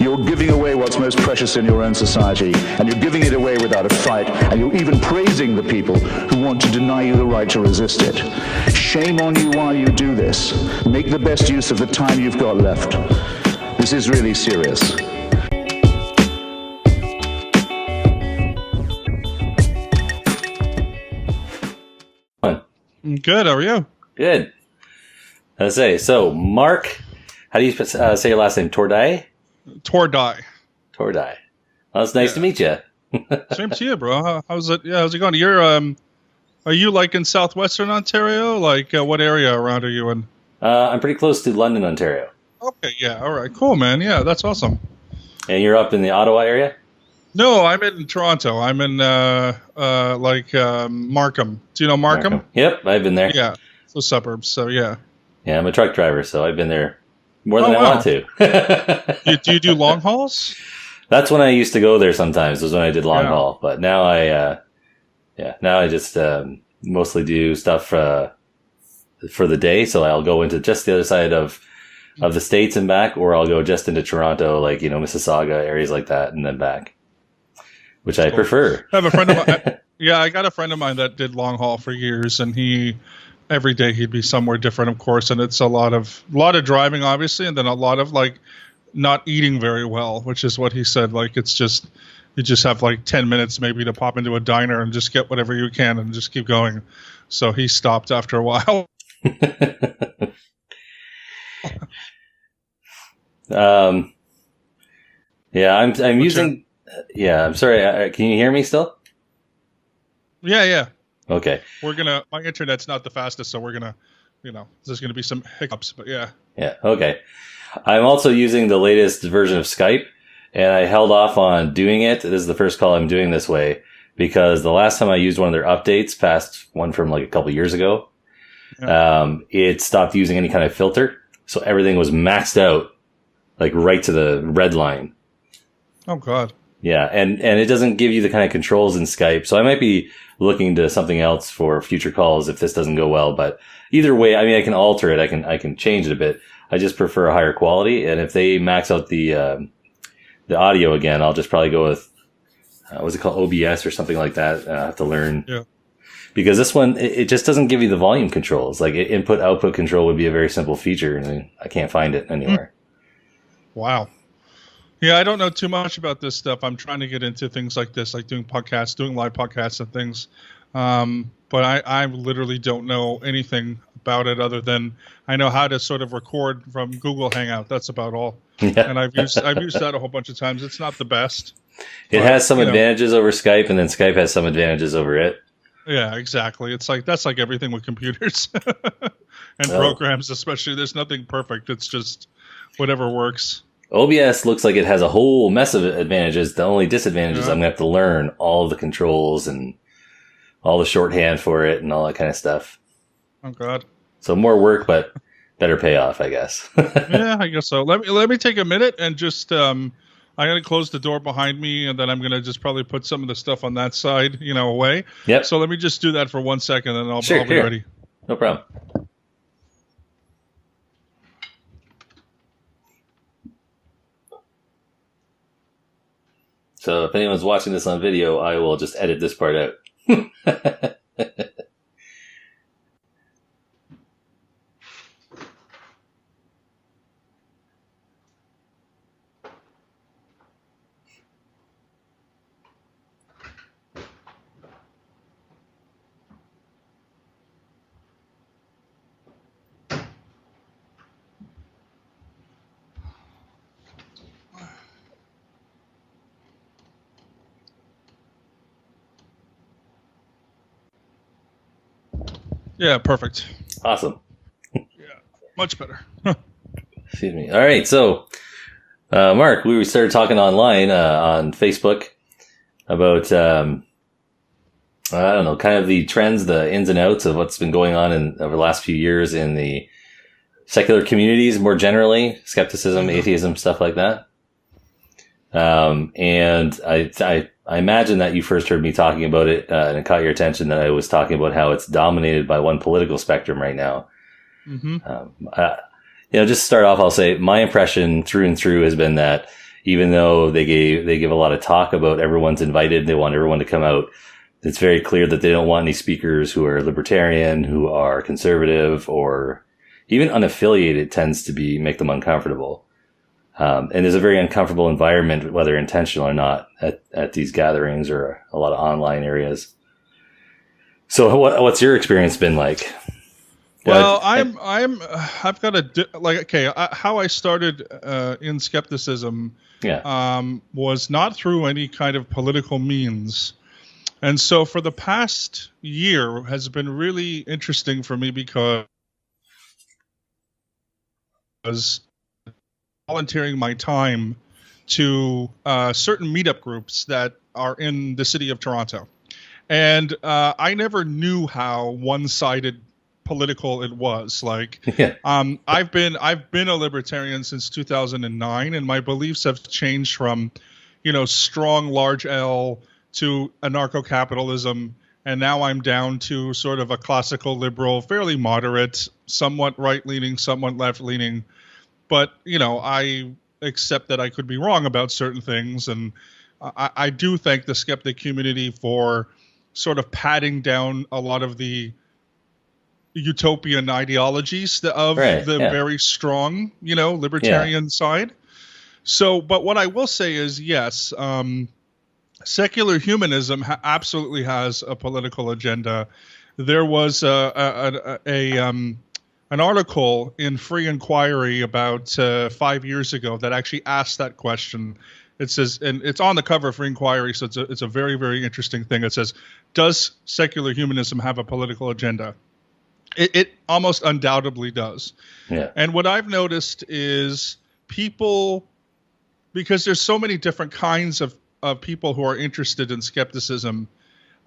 you're giving away what's most precious in your own society, and you're giving it away without a fight, and you're even praising the people who want to deny you the right to resist it. Shame on you while you do this. Make the best use of the time you've got left. This is really serious. Good, how are you? Good. I say, so Mark, how do you say your last name? Tordai? Tordai. Tordai. Well, it's nice to meet you. Same to you, bro. How's it? Yeah, how's it going? You're are you like in southwestern Ontario? Like what area around are you in? I'm pretty close to London, Ontario. Okay, yeah, all right, cool, man. Yeah, that's awesome. And you're up in the Ottawa area? No, I'm in Toronto. I'm in Markham. Do you know Markham? Yep, I've been there. Yeah, the suburbs. So yeah. Yeah, I'm a truck driver, so I've been there more than I want to. Do you do long hauls? That's when I used to go there sometimes, was when I did long haul. But now I just mostly do stuff for the day. So I'll go into just the other side of the States and back, or I'll go just into Toronto, like, Mississauga, areas like that, and then back, which I prefer. I have a friend of mine. Yeah, I got a friend of mine that did long haul for years, and every day he'd be somewhere different, of course, and it's a lot of driving, obviously, and then a lot of like not eating very well, which is what he said. Like it's just you just have like 10 minutes maybe to pop into a diner and just get whatever you can and just keep going. So he stopped after a while. Yeah, I'm using. Yeah, I'm sorry. Can you hear me still? Yeah. Okay. My internet's not the fastest, so we're gonna, there's gonna be some hiccups, but yeah. Yeah. Okay. I'm also using the latest version of Skype, and I held off on doing it. This is the first call I'm doing this way because the last time I used one of their updates, past one from like a couple years ago, it stopped using any kind of filter, so everything was maxed out, like right to the red line. Oh God. Yeah, and it doesn't give you the kind of controls in Skype, so I might be looking to something else for future calls if this doesn't go well. But either way, I mean, I can alter it, I can change it a bit. I just prefer a higher quality, and if they max out the audio again, I'll just probably go with what's it called, OBS or something like that. I have to learn. Yeah. Because this one, it just doesn't give you the volume controls. Like input-output control would be a very simple feature, and I can't find it anywhere. Wow. Yeah, I don't know too much about this stuff. I'm trying to get into things like this, like doing podcasts, doing live podcasts and things. But I literally don't know anything about it other than I know how to sort of record from Google Hangout. That's about all. Yeah. And I've used that a whole bunch of times. It's not the best. It has some advantages over Skype, and then Skype has some advantages over it. Yeah, exactly. It's like that's like everything with computers and programs, especially. There's nothing perfect. It's just whatever works. OBS looks like it has a whole mess of advantages. The only disadvantage is I'm going to have to learn all the controls and all the shorthand for it and all that kind of stuff. Oh, God. So more work, but better payoff, I guess. Yeah, I guess so. Let me take a minute and just I'm going to close the door behind me, and then I'm going to just probably put some of the stuff on that side, away. Yep. So let me just do that for 1 second, and I'll be ready. No problem. So if anyone's watching this on video, I will just edit this part out. Yeah, perfect. Awesome. Yeah, much better. Excuse me. All right, so Mark, we started talking online on Facebook about I don't know, kind of the trends, the ins and outs of what's been going on over the last few years in the secular communities more generally, skepticism, atheism, stuff like that. And I imagine that you first heard me talking about it, and it caught your attention that I was talking about how it's dominated by one political spectrum right now. Mm-hmm. Just to start off, I'll say my impression through and through has been that, even though they give a lot of talk about everyone's invited, they want everyone to come out. It's very clear that they don't want any speakers who are libertarian, who are conservative, or even unaffiliated tends to make them uncomfortable. And there's a very uncomfortable environment, whether intentional or not, at these gatherings or a lot of online areas. So what's your experience been like? Well, I've got how I started in skepticism was not through any kind of political means. And so for the past year has been really interesting for me because volunteering my time to certain meetup groups that are in the city of Toronto. And I never knew how one-sided political it was. Like, I've been a libertarian since 2009, and my beliefs have changed from, strong large L to anarcho-capitalism, and now I'm down to sort of a classical liberal, fairly moderate, somewhat right-leaning, somewhat left-leaning. But, I accept that I could be wrong about certain things, and I do thank the skeptic community for sort of patting down a lot of the utopian ideologies of very strong, libertarian side. So, but what I will say is, yes, secular humanism absolutely has a political agenda. There was an article in Free Inquiry about 5 years ago that actually asked that question. It says, and it's on the cover of Free Inquiry, so it's a very, very interesting thing. It says, does secular humanism have a political agenda? It almost undoubtedly does. Yeah. And what I've noticed is people, because there's so many different kinds of people who are interested in skepticism.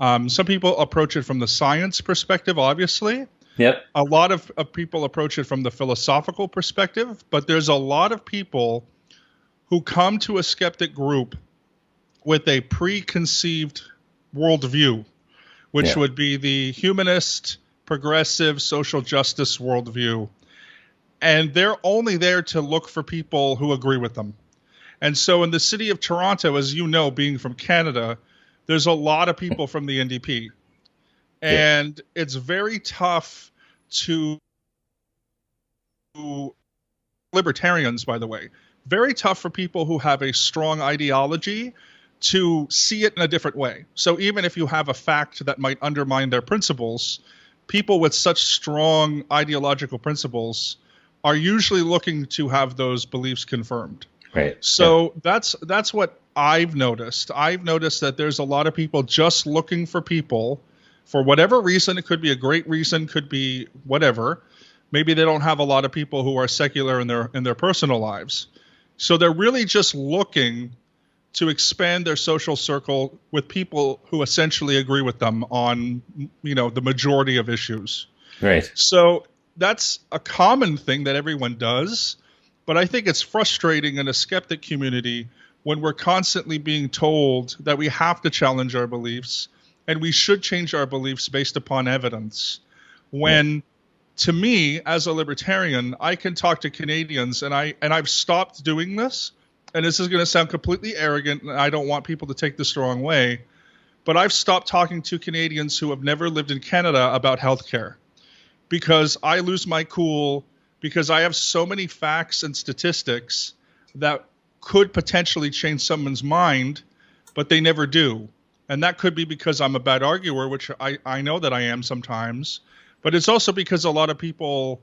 Some people approach it from the science perspective, obviously. Yep. A lot of people approach it from the philosophical perspective, but there's a lot of people who come to a skeptic group with a preconceived worldview, which would be the humanist, progressive, social justice worldview. And they're only there to look for people who agree with them. And so in the city of Toronto, as you know, being from Canada, there's a lot of people from the NDP. And it's very tough to libertarians, by the way, very tough for people who have a strong ideology to see it in a different way. So even if you have a fact that might undermine their principles, people with such strong ideological principles are usually looking to have those beliefs confirmed. Right. So that's what I've noticed. I've noticed that there's a lot of people just looking for people for whatever reason. It could be a great reason, could be whatever. Maybe they don't have a lot of people who are secular in their personal lives. So they're really just looking to expand their social circle with people who essentially agree with them on, the majority of issues. Right. So that's a common thing that everyone does. But I think it's frustrating in a skeptic community when we're constantly being told that we have to challenge our beliefs and we should change our beliefs based upon evidence. When, to me, as a libertarian, I can talk to Canadians, and I've stopped doing this. And this is going to sound completely arrogant, and I don't want people to take this the wrong way, but I've stopped talking to Canadians who have never lived in Canada about healthcare because I lose my cool because I have so many facts and statistics that could potentially change someone's mind, but they never do. And that could be because I'm a bad arguer, which I know that I am sometimes, but it's also because a lot of people,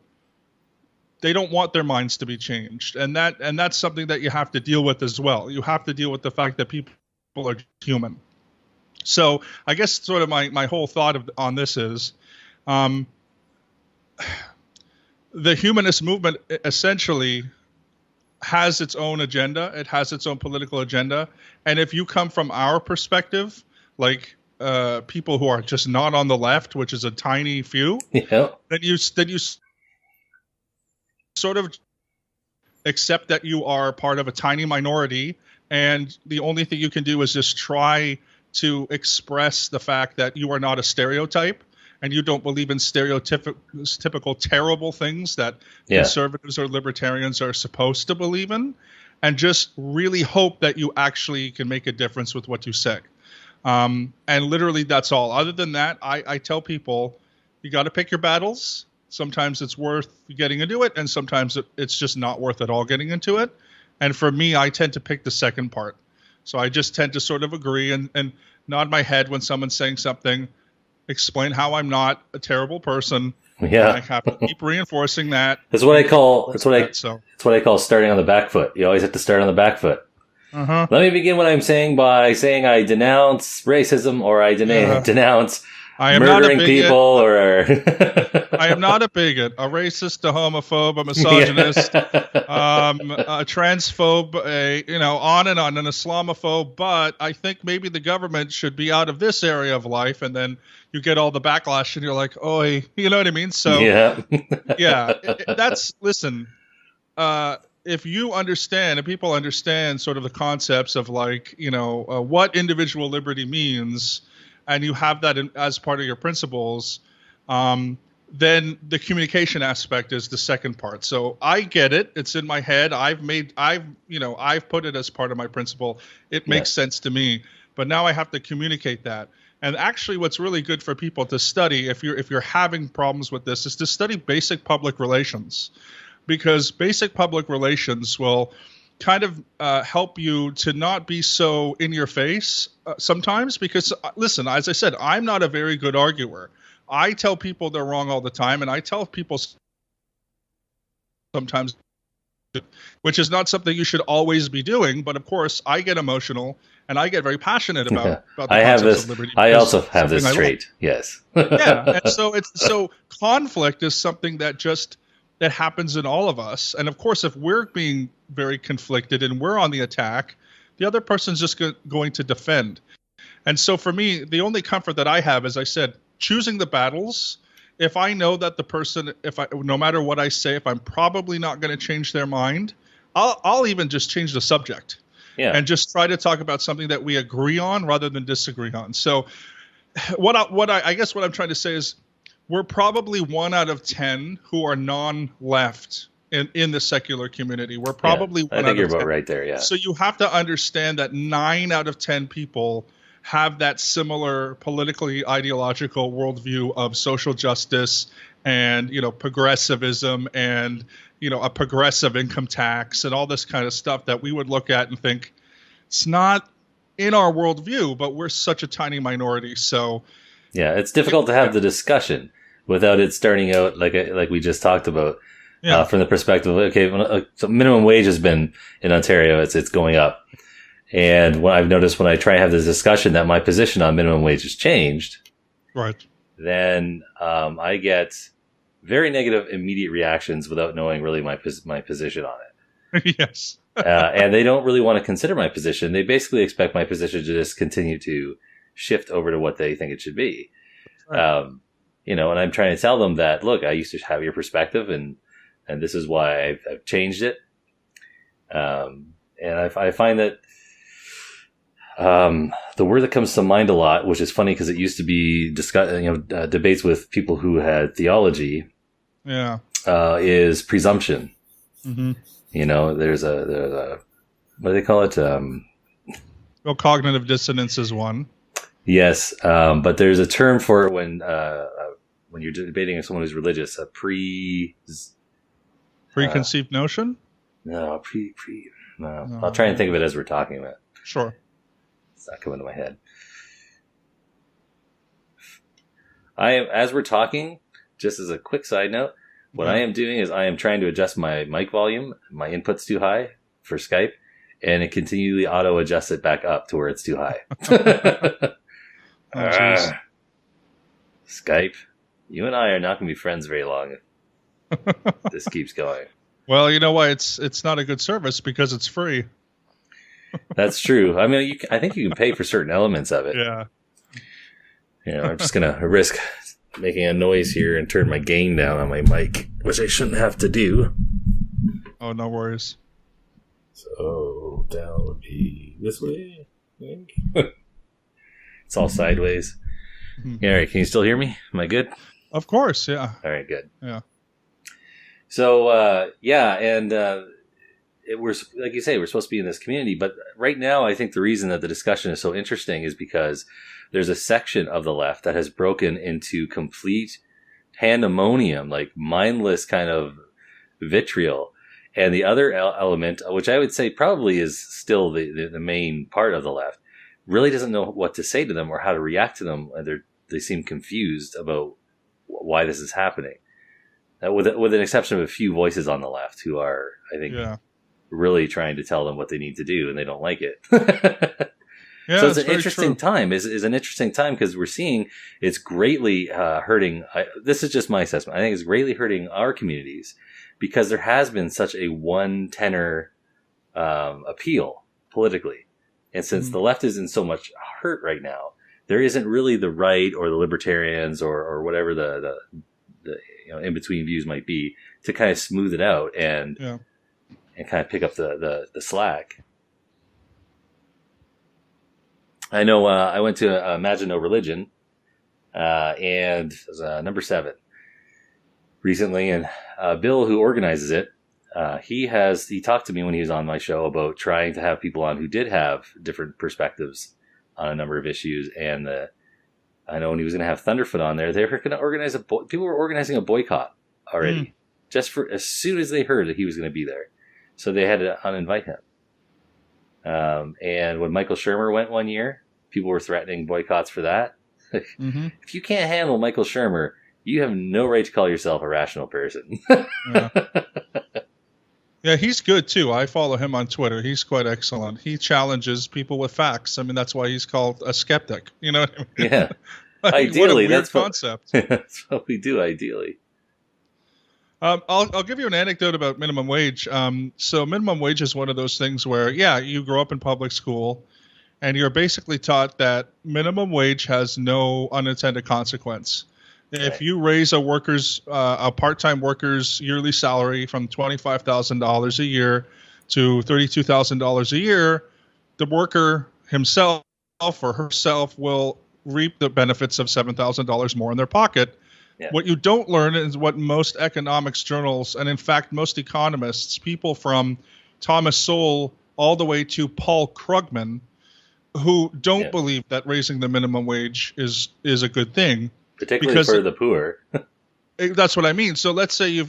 they don't want their minds to be changed. And that's something that you have to deal with as well. You have to deal with the fact that people are human. So I guess sort of my whole thought on this is the humanist movement essentially has its own agenda. It has its own political agenda. And if you come from our perspective, like people who are just not on the left, which is a tiny few, then you sort of accept that you are part of a tiny minority, and the only thing you can do is just try to express the fact that you are not a stereotype and you don't believe in stereotypical terrible things that conservatives or libertarians are supposed to believe in. and just really hope that you actually can make a difference with what you say. And literally that's all. Other than that, I tell people, you got to pick your battles. Sometimes it's worth getting into it, and sometimes it's just not worth at all getting into it. And for me, I tend to pick the second part. So I just tend to sort of agree and nod my head when someone's saying something, explain how I'm not a terrible person. Yeah. And I have to keep reinforcing that. That's what I call starting on the back foot. You always have to start on the back foot. Uh-huh. Let me begin what I'm saying by saying I denounce racism, or I denounce murdering people, or I am not a bigot, a racist, a homophobe, a misogynist, a transphobe, on and on, an Islamophobe. But I think maybe the government should be out of this area of life, and then you get all the backlash, and you're like, oh, you know what I mean? So listen. If you understand, and people understand sort of the concepts of what individual liberty means, and you have that as part of your principles, then the communication aspect is the second part. So I get it; it's in my head. I've put it as part of my principle. It makes sense to me. But now I have to communicate that. And actually, what's really good for people to study, if you're having problems with this, is to study basic public relations. Because basic public relations will kind of help you to not be so in your face sometimes. Because, listen, as I said, I'm not a very good arguer. I tell people they're wrong all the time, and I tell people sometimes, which is not something you should always be doing. But, of course, I get emotional, and I get very passionate about the concepts of liberty. I also have this trait, yes. Yeah, and so conflict is something that happens in all of us. And of course, if we're being very conflicted and we're on the attack, the other person's just going to defend. And so for me, the only comfort that I have, as I said, choosing the battles. If I know that the person, no matter what I say, if I'm probably not going to change their mind, I'll even just change the subject and just try to talk about something that we agree on rather than disagree on. So I guess what I'm trying to say is, we're probably 1 out of 10 who are non-left in the secular community. We're probably 1 out of 10. I think you're about right there, yeah. So you have to understand that 9 out of 10 people have that similar politically ideological worldview of social justice and, progressivism and, a progressive income tax and all this kind of stuff that we would look at and think it's not in our worldview, but we're such a tiny minority. So yeah, it's difficult to have the discussion without it starting out like we just talked about, from the perspective of, okay, so minimum wage has been in Ontario, it's going up. And what I've noticed when I try and have this discussion that my position on minimum wage has changed, right? Then I get very negative immediate reactions without knowing really my position on it. Yes. And they don't really want to consider my position. They basically expect my position to just continue to shift over to what they think it should be. Right. And I'm trying to tell them that, look, I used to have your perspective and this is why I've changed it. And I find that the word that comes to mind a lot, which is funny because it used to be debates with people who had theology, is presumption. Mm-hmm. There's a what do they call it? Well, cognitive dissonance is one. Yes, but there's a term for it when you're debating with someone who's religious. A preconceived notion? No, no. I'll try and think of it as we're talking about it. Sure. It's not coming to my head. As we're talking, just as a quick side note, what I am doing is I am trying to adjust my mic volume. My input's too high for Skype, and it continually auto adjusts it back up to where it's too high. Skype, you and I are not going to be friends very long if this keeps going. Well, you know why it's not a good service? Because it's free. That's true. I mean, I think you can pay for certain elements of it. Yeah. I'm just going to risk making a noise here and turn my gain down on my mic, which I shouldn't have to do. Oh, no worries. So down would be this way, I think. It's all sideways. Mm-hmm. All right, can you still hear me? Am I good? Of course, yeah. All right, good. Yeah. So, and we're, like you say, we're supposed to be in this community. But right now, I think the reason that the discussion is so interesting is because there's a section of the left that has broken into complete pandemonium, like mindless kind of vitriol. And the other element, which I would say probably is still the main part of the left, really doesn't know what to say to them or how to react to them. They seem confused about why this is happening. With an exception of a few voices on the left who are, I think, really trying to tell them what they need to do, and they don't like it. So it's an interesting time. Is an interesting time because we're seeing it's greatly hurting. This is just my assessment. I think it's greatly hurting our communities because there has been such a one tenor appeal politically, and since the left is in so much hurt right now, there isn't really the right or the libertarians or whatever the in between views might be to kind of smooth it out and kind of pick up the slack. I know I went to Imagine No Religion and it was number 7 recently, and Bill, who organizes it, he talked to me when he was on my show about trying to have people on who did have different perspectives on a number of issues, and I know when he was going to have Thunderfoot on there, they were going to organize people were organizing a boycott already, just for as soon as they heard that he was going to be there. So they had to uninvite him. And when Michael Shermer went one year, people were threatening boycotts for that. If you can't handle Michael Shermer, you have no right to call yourself a rational person. Yeah, he's good too. I follow him on Twitter. He's quite excellent. He challenges people with facts. I mean, that's why he's called a skeptic. You know what I mean? Yeah. Ideally, that's concept. That's what we do. Ideally. I'll give you an anecdote about minimum wage. So minimum wage is one of those things where, you grow up in public school and you're basically taught that minimum wage has no unintended consequence. If you raise a part-time worker's yearly salary from $25,000 a year to $32,000 a year, the worker himself or herself will reap the benefits of $7,000 more in their pocket. Yeah. What you don't learn is what most economics journals, and in fact most economists, people from Thomas Sowell all the way to Paul Krugman, who don't believe that raising the minimum wage is a good thing. Particularly for the poor. That's what I mean. So let's say you're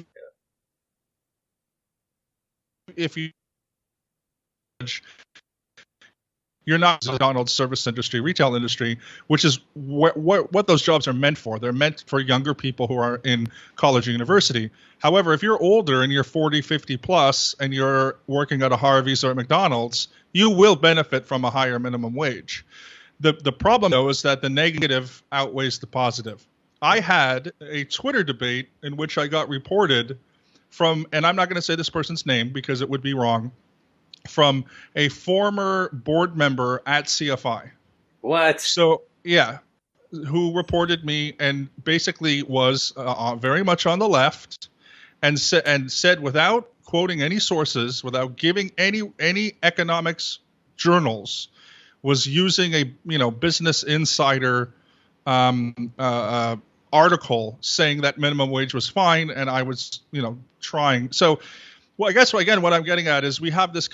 not in the McDonald's service industry, retail industry, which is what those jobs are meant for. They're meant for younger people who are in college or university. However, if you're older and you're 40, 50 plus and you're working at a Harvey's or at McDonald's, you will benefit from a higher minimum wage. The problem, though, is that the negative outweighs the positive. I had a Twitter debate in which I got reported from, and I'm not going to say this person's name because it would be wrong, from a former board member at CFI. What? So, who reported me and basically was very much on the left and said without quoting any sources, without giving any economics journals, was using a Business Insider article saying that minimum wage was fine, and I was trying. So, well, I guess again what I'm getting at is we have this.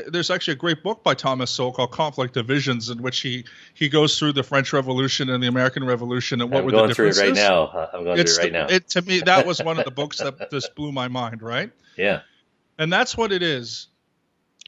There's actually a great book by Thomas Sowell called Conflict of Visions, in which he goes through the French Revolution and the American Revolution and what were the differences. I'm going through it right now. To me, that was one of the books that just blew my mind. Right? Yeah. And that's what it is.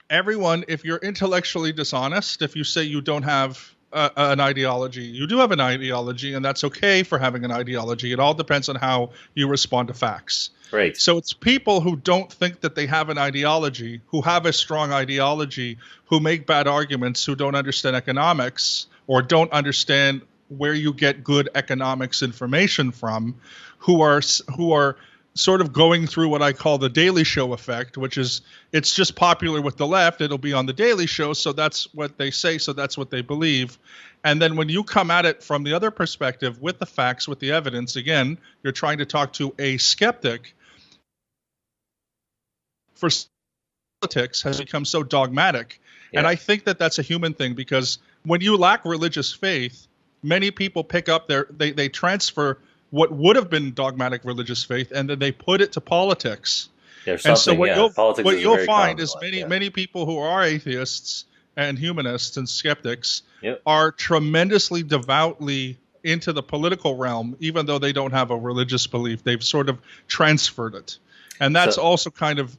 Everyone, if you're intellectually dishonest, if you say you don't have an ideology, you do have an ideology, and that's okay for having an ideology. It all depends on how you respond to facts. Right. So it's people who don't think that they have an ideology, who have a strong ideology, who make bad arguments, who don't understand economics or don't understand where you get good economics information from, who are sort of going through what I call the Daily Show effect, which is it's just popular with the left. It'll be on the Daily Show, so that's what they say, so that's what they believe. And then when you come at it from the other perspective with the facts, with the evidence, again, you're trying to talk to a skeptic. For politics has become so dogmatic. Yeah. And I think that that's a human thing, because when you lack religious faith, many people pick up they transfer what would have been dogmatic religious faith, and then they put it to politics. Yeah, And so politics what is a you'll very find common is one, many people who are atheists and humanists and skeptics Yep. are tremendously devoutly into the political realm, even though they don't have a religious belief. They've sort of transferred it, and that's also kind of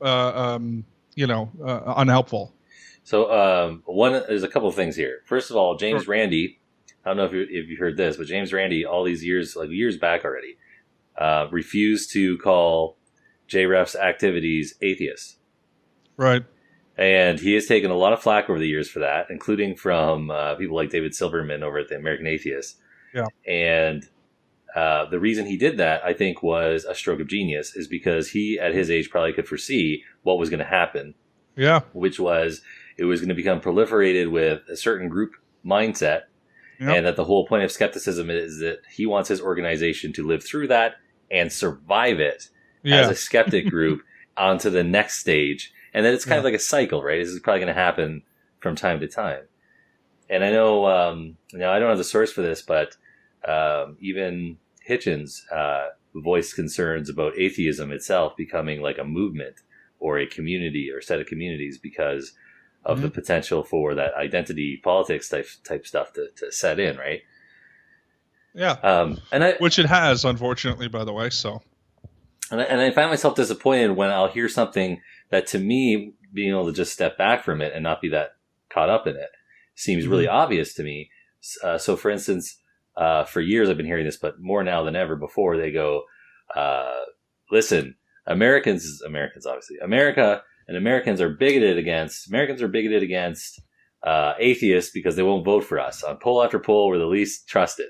unhelpful. So there's a couple of things here. First of all, James Sure. Randi, I don't know if you heard this, but James Randi, all these years, like years back already, refused to call JREF's activities atheists. Right. And he has taken a lot of flack over the years for that, including from people like David Silverman over at the American Atheist. Yeah. And the reason he did that, I think, was a stroke of genius, is because he, at his age, probably could foresee what was going to happen. Yeah. Which was, it was going to become proliferated with a certain group mindset. Yep. And that the whole point of skepticism is that he wants his organization to live through that and survive it as a skeptic group onto the next stage. And then it's kind of like a cycle, right? This is probably going to happen from time to time. And I know, now I don't have the source for this, but even Hitchens voiced concerns about atheism itself becoming like a movement or a community or set of communities because of the potential for that identity politics type stuff to set in, right? Yeah. Which it has, unfortunately, by the way. So, and I find myself disappointed when I'll hear something that, to me, being able to just step back from it and not be that caught up in it seems really obvious to me. So, for instance, for years I've been hearing this, but more now than ever before, they go, listen, Americans, obviously, America and Americans are bigoted against atheists because they won't vote for us. On poll after poll, we're the least trusted.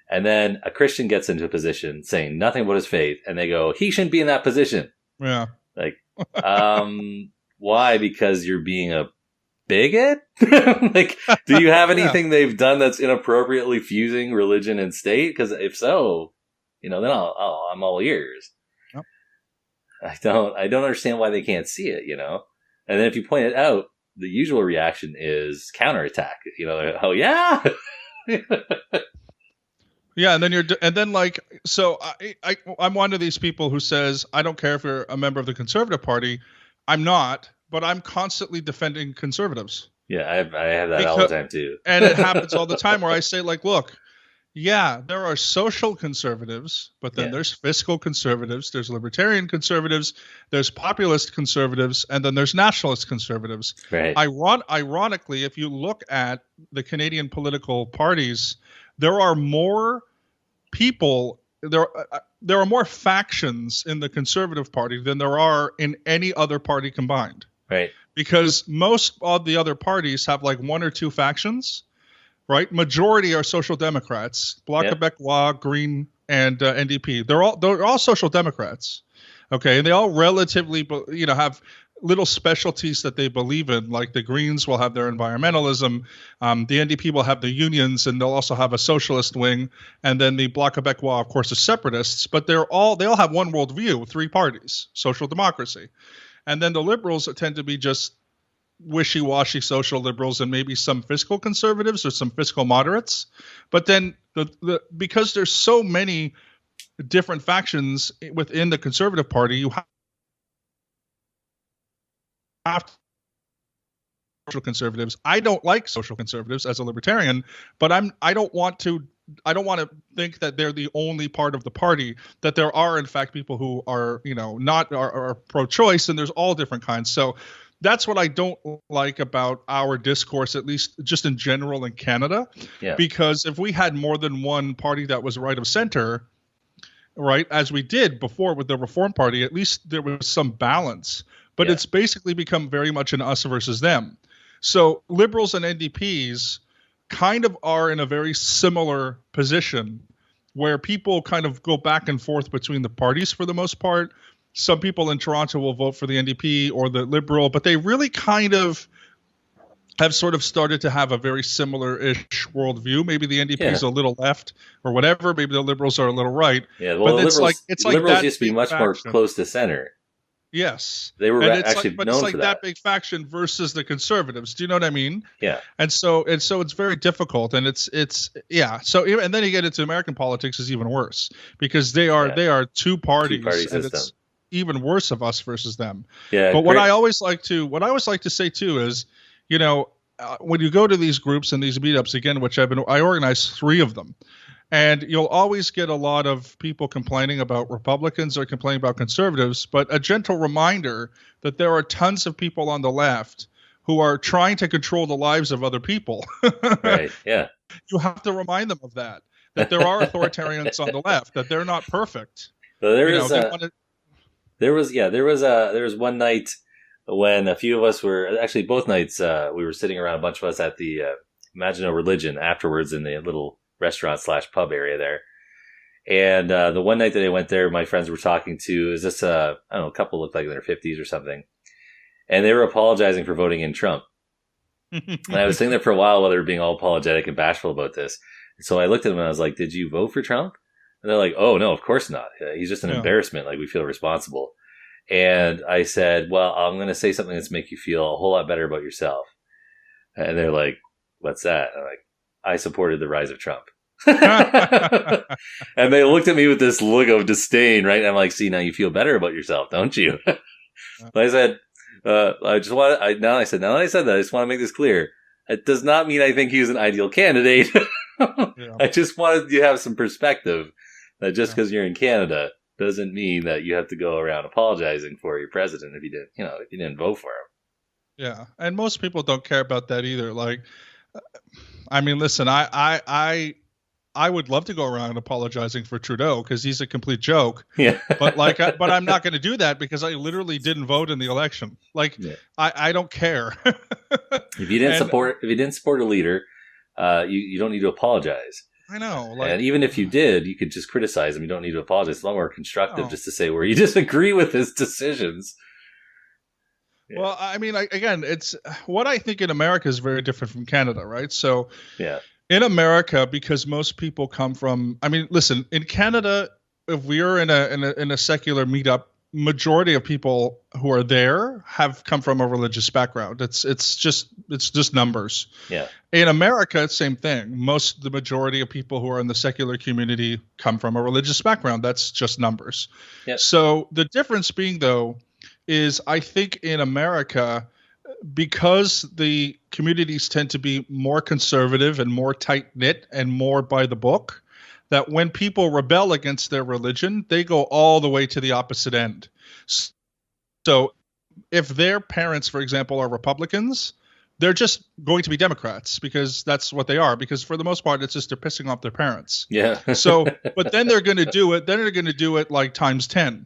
And then a Christian gets into a position saying nothing but his faith, and they go, he shouldn't be in that position. Yeah. Like, why? Because you're being a bigot? Like, do you have anything they've done that's inappropriately fusing religion and state? Because if so, then I'm all ears. Yep. I don't understand why they can't see it, And then if you point it out, the usual reaction is counterattack. Oh yeah. Yeah, and then so I'm one of these people who says, I don't care if you're a member of the Conservative Party. I'm not, but I'm constantly defending conservatives. Yeah, I have that all the time too. And it happens all the time where I say, look, there are social conservatives, but then there's fiscal conservatives, there's libertarian conservatives, there's populist conservatives, and then there's nationalist conservatives. Right. Ironically, if you look at the Canadian political parties, there are more people, there are more factions in the Conservative Party than there are in any other party combined. Right. Because most of the other parties have one or two factions, right? Majority are Social Democrats, Bloc Québécois, Green, and NDP. They're all Social Democrats. Okay, and they all relatively, have little specialties that they believe in. Like the Greens will have their environmentalism, the NDP will have the unions, and they'll also have a socialist wing, and then the Bloc Québécois, of course, is separatists. But they all have one worldview, three parties, social democracy, and then the Liberals tend to be just wishy-washy social liberals and maybe some fiscal conservatives or some fiscal moderates. But then because there's so many different factions within the Conservative Party, you have social conservatives. I don't like social conservatives as a libertarian, but I don't want to think that they're the only part of the party, that there are in fact people who are, not are pro-choice, and there's all different kinds. So that's what I don't like about our discourse, at least just in general in Canada. Yeah. Because if we had more than one party that was right of center, right, as we did before with the Reform Party, at least there was some balance. But it's basically become very much an us versus them. So Liberals and NDPs kind of are in a very similar position where people kind of go back and forth between the parties for the most part. Some people in Toronto will vote for the NDP or the Liberal, but they really kind of have sort of started to have a very similar-ish worldview. Maybe the NDP is a little left or whatever. Maybe the Liberals are a little right. Yeah, well, but it's like Liberals used to be much more close to center. Yes. They were actually but known it's like for that big faction versus the Conservatives. Do you know what I mean? Yeah. And so it's very difficult, and it's So and then you get into American politics is even worse because they are two parties. Two-party system. even worse of us versus them. Yeah. But what I always like to say too is, you know, when you go to these groups and these meetups again, which I organized 3 of them, and you'll always get a lot of people complaining about Republicans or complaining about conservatives, but a gentle reminder that there are tons of people on the left who are trying to control the lives of other people. Right. Yeah. You have to remind them of that there are authoritarians on the left, that they're not perfect. So there was one night when a few of us were, actually both nights, we were sitting around, a bunch of us at the Imagine a Religion afterwards in the little restaurant/pub area there. And the one night that I went there, my friends were talking to, is this, I don't know, a couple looked like in their 50s or something. And they were apologizing for voting in Trump. And I was sitting there for a while while they were being all apologetic and bashful about this. So I looked at them and I was like, did you vote for Trump? And they're like, oh, no, of course not. He's just an embarrassment. Like, we feel responsible. And I said, well, I'm going to say something that's make you feel a whole lot better about yourself. And they're like, what's that? And I'm like, I supported the rise of Trump. And they looked at me with this look of disdain, right? And I'm like, see, now you feel better about yourself, don't you? But I said, now that I said that, I just want to make this clear. It does not mean I think he's an ideal candidate. I just wanted you to have some perspective that just because you're in Canada doesn't mean that you have to go around apologizing for your president if you didn't vote for him. Yeah, and most people don't care about that either. Like, I mean, listen, I would love to go around apologizing for Trudeau because he's a complete joke. Yeah. But but I'm not going to do that because I literally didn't vote in the election. Like, I don't care. If you didn't support a leader, you don't need to apologize. I know. And even if you did, you could just criticize him. You don't need to apologize. It's a lot more constructive just to say where you disagree with his decisions. Yeah. Well, I mean, again, it's what I think in America is very different from Canada, right? So, in America, because most people come from, I mean, listen, in Canada, if we are in a secular meetup, majority of people who are there have come from a religious background. It's just numbers. Yeah. In America, it's same thing. The majority of people who are in the secular community come from a religious background. That's just numbers. Yep. So the difference being, though, is I think in America, because the communities tend to be more conservative and more tight-knit and more by the book, that when people rebel against their religion, they go all the way to the opposite end. So if their parents, for example, are Republicans, they're just going to be Democrats because that's what they are. Because for the most part, it's just they're pissing off their parents. Yeah. So, but then they're going to do it. Then they're going to do it like times 10.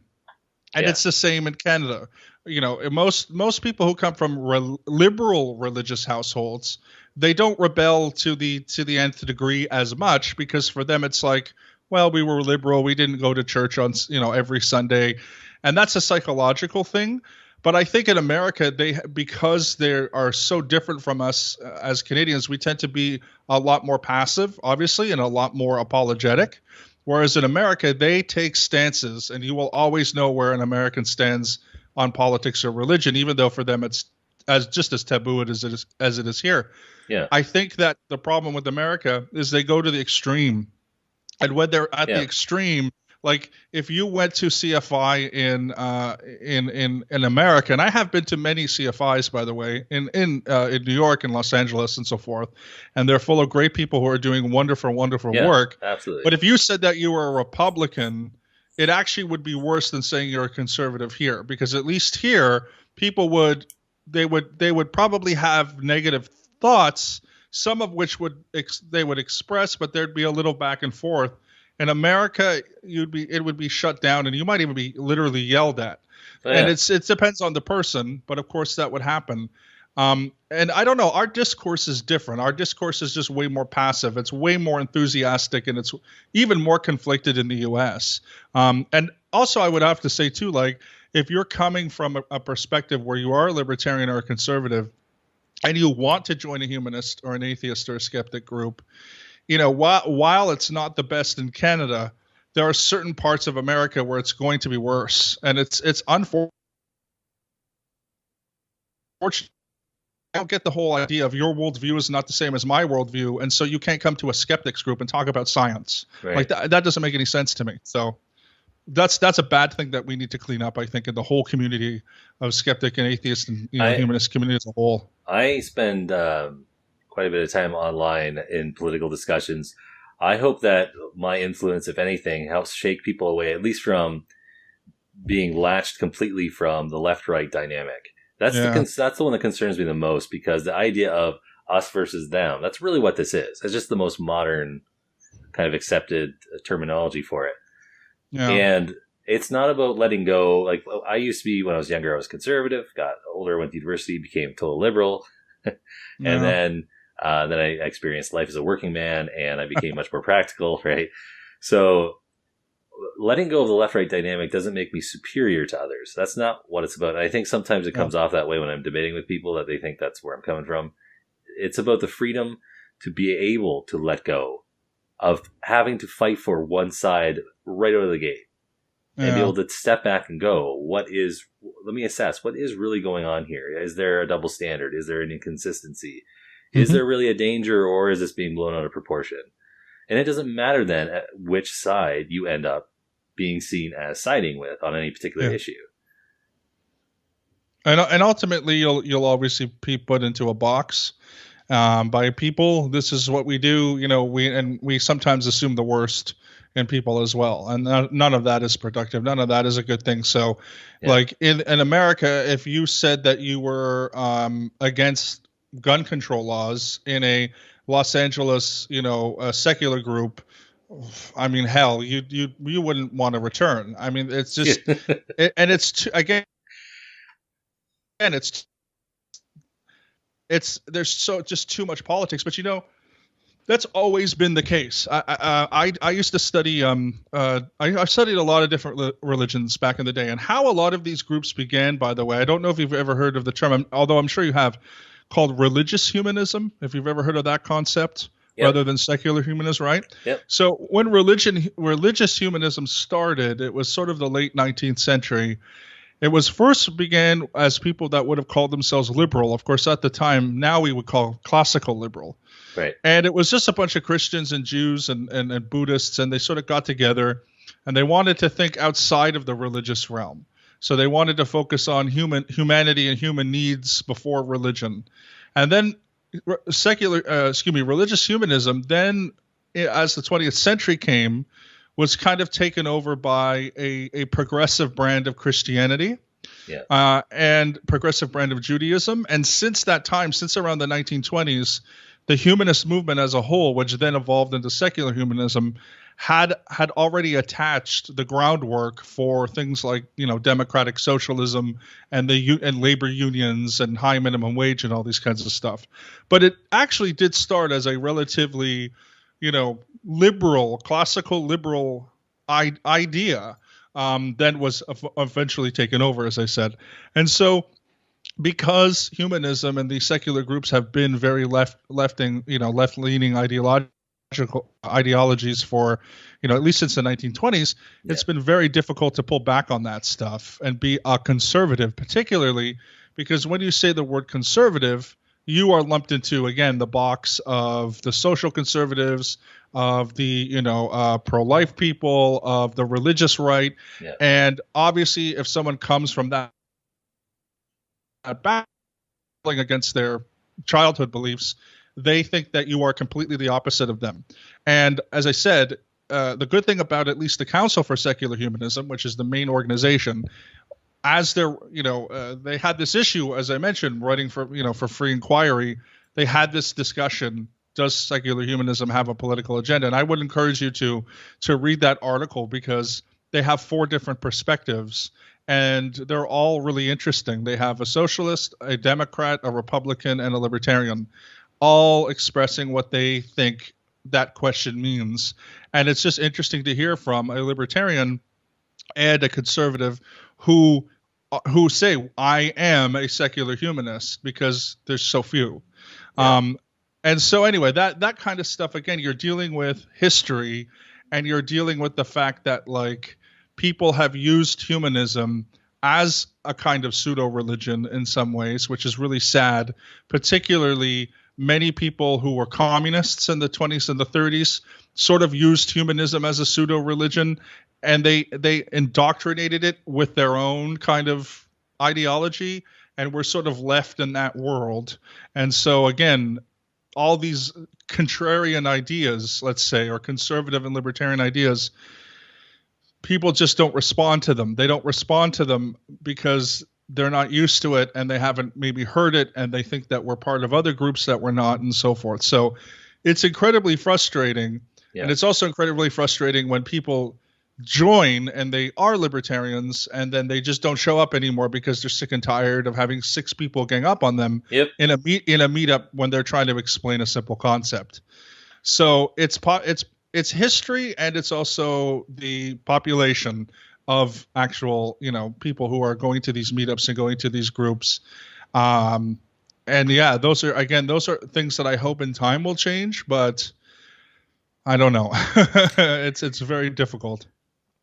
And it's the same in Canada. You know, most people who come from liberal religious households, they don't rebel to the nth degree as much because for them it's like, well, we were liberal, we didn't go to church on every Sunday, and that's a psychological thing. But I think in America, because they are so different from us as Canadians, we tend to be a lot more passive, obviously, and a lot more apologetic. Whereas in America, they take stances, and you will always know where an American stands on politics or religion, even though for them it's just as taboo as it is here. Yeah. I think that the problem with America is they go to the extreme, and when they're at the extreme, like if you went to CFI in America, and I have been to many CFIs, by the way, in New York and Los Angeles and so forth, and they're full of great people who are doing wonderful work. Absolutely. But if you said that you were a Republican, it actually would be worse than saying you're a conservative here, because at least here people would probably have negative thoughts, some of which they would express, but there'd be a little back and forth. In America, it would be shut down, and you might even be literally yelled at. Oh, yeah. And it depends on the person, but of course that would happen. And I don't know, our discourse is different. Our discourse is just way more passive. It's way more enthusiastic, and it's even more conflicted in the U.S. And also, I would have to say too, like if you're coming from a perspective where you are a libertarian or a conservative, and you want to join a humanist or an atheist or a skeptic group, you know, while it's not the best in Canada, there are certain parts of America where it's going to be worse, and it's unfortunate. I don't get the whole idea of your worldview is not the same as my worldview, and so you can't come to a skeptics group and talk about science. Right. Like that doesn't make any sense to me. So, that's a bad thing that we need to clean up, I think, in the whole community of skeptic and atheist and humanist community as a whole. I spend quite a bit of time online in political discussions. I hope that my influence, if anything, helps shake people away, at least from being latched completely from the left-right dynamic. That's the one that concerns me the most, because the idea of us versus them, that's really what this is. It's just the most modern kind of accepted terminology for it. Yeah. And it's not about letting go. Like, I used to be, when I was younger, I was conservative, got older, went to university, became total liberal. And then I experienced life as a working man, and I became much more practical, right? So letting go of the left-right dynamic doesn't make me superior to others. That's not what it's about. And I think sometimes it comes off that way when I'm debating with people, that they think that's where I'm coming from. It's about the freedom to be able to let go of having to fight for one side right out of the gate, and be able to step back and go, let me assess what is really going on here. Is there a double standard? Is there an inconsistency? Is there really a danger, or is this being blown out of proportion? And it doesn't matter then at which side you end up being seen as siding with on any particular issue. And ultimately, you'll obviously be put into a box by people. This is what we do. We sometimes assume the worst in people as well, and none of that is productive. None of that is a good thing. So, like in America, if you said that you were against gun control laws in a Los Angeles, a secular group, I mean, hell, you wouldn't want to return. I mean, it's just, there's just too much politics. But that's always been the case. I used to study. I studied a lot of different religions back in the day, and how a lot of these groups began. By the way, I don't know if you've ever heard of the term, although I'm sure you have, called religious humanism. If you've ever heard of that concept, rather than secular humanism, right? Yep. So when religious humanism started, it was sort of the late 19th century. It was first began as people that would have called themselves liberal. Of course, at the time, now we would call classical liberal. Right. And it was just a bunch of Christians and Jews and Buddhists, and they sort of got together, and they wanted to think outside of the religious realm. So they wanted to focus on humanity and human needs before religion. And then religious humanism, then as the 20th century came, was kind of taken over by a progressive brand of Christianity and progressive brand of Judaism. And since that time, since around the 1920s, the humanist movement as a whole, which then evolved into secular humanism, had already attached the groundwork for things like democratic socialism and labor unions and high minimum wage and all these kinds of stuff. But it actually did start as a relatively classical liberal idea, then was eventually taken over, as I said. And so, because humanism and these secular groups have been very left-leaning ideologies for, at least since the 1920s, it's been very difficult to pull back on that stuff and be a conservative, particularly because when you say the word conservative, you are lumped into, again, the box of the social conservatives, of the, pro-life people, of the religious right. Yeah. And obviously, if someone comes from that battling against their childhood beliefs, they think that you are completely the opposite of them. And as I said, the good thing about at least the Council for Secular Humanism, which is the main organization, as they had this issue, as I mentioned, writing for Free Inquiry, they had this discussion: does secular humanism have a political agenda? And I would encourage you to read that article, because they have 4 different perspectives, and they're all really interesting. They have a socialist, a Democrat, a Republican, and a libertarian, all expressing what they think that question means. And it's just interesting to hear from a libertarian and a conservative who say, I am a secular humanist, because there's so few. Yeah. And so anyway, that kind of stuff, again, you're dealing with history, and you're dealing with the fact that people have used humanism as a kind of pseudo-religion in some ways, which is really sad. Particularly, many people who were communists in the 20s and the 30s sort of used humanism as a pseudo-religion, and they indoctrinated it with their own kind of ideology, and we're sort of left in that world. And so again, all these contrarian ideas, let's say, or conservative and libertarian ideas, people just don't respond to them. They don't respond to them because they're not used to it, and they haven't maybe heard it, and they think that we're part of other groups that we're not, and so forth. So it's incredibly frustrating. Yeah. And it's also incredibly frustrating when people join and they are libertarians, and then they just don't show up anymore because they're sick and tired of having 6 people gang up on them in a meetup when they're trying to explain a simple concept. So it's history, and it's also the population of actual, people who are going to these meetups and going to these groups. And yeah, those are things that I hope in time will change, but I don't know. It's very difficult.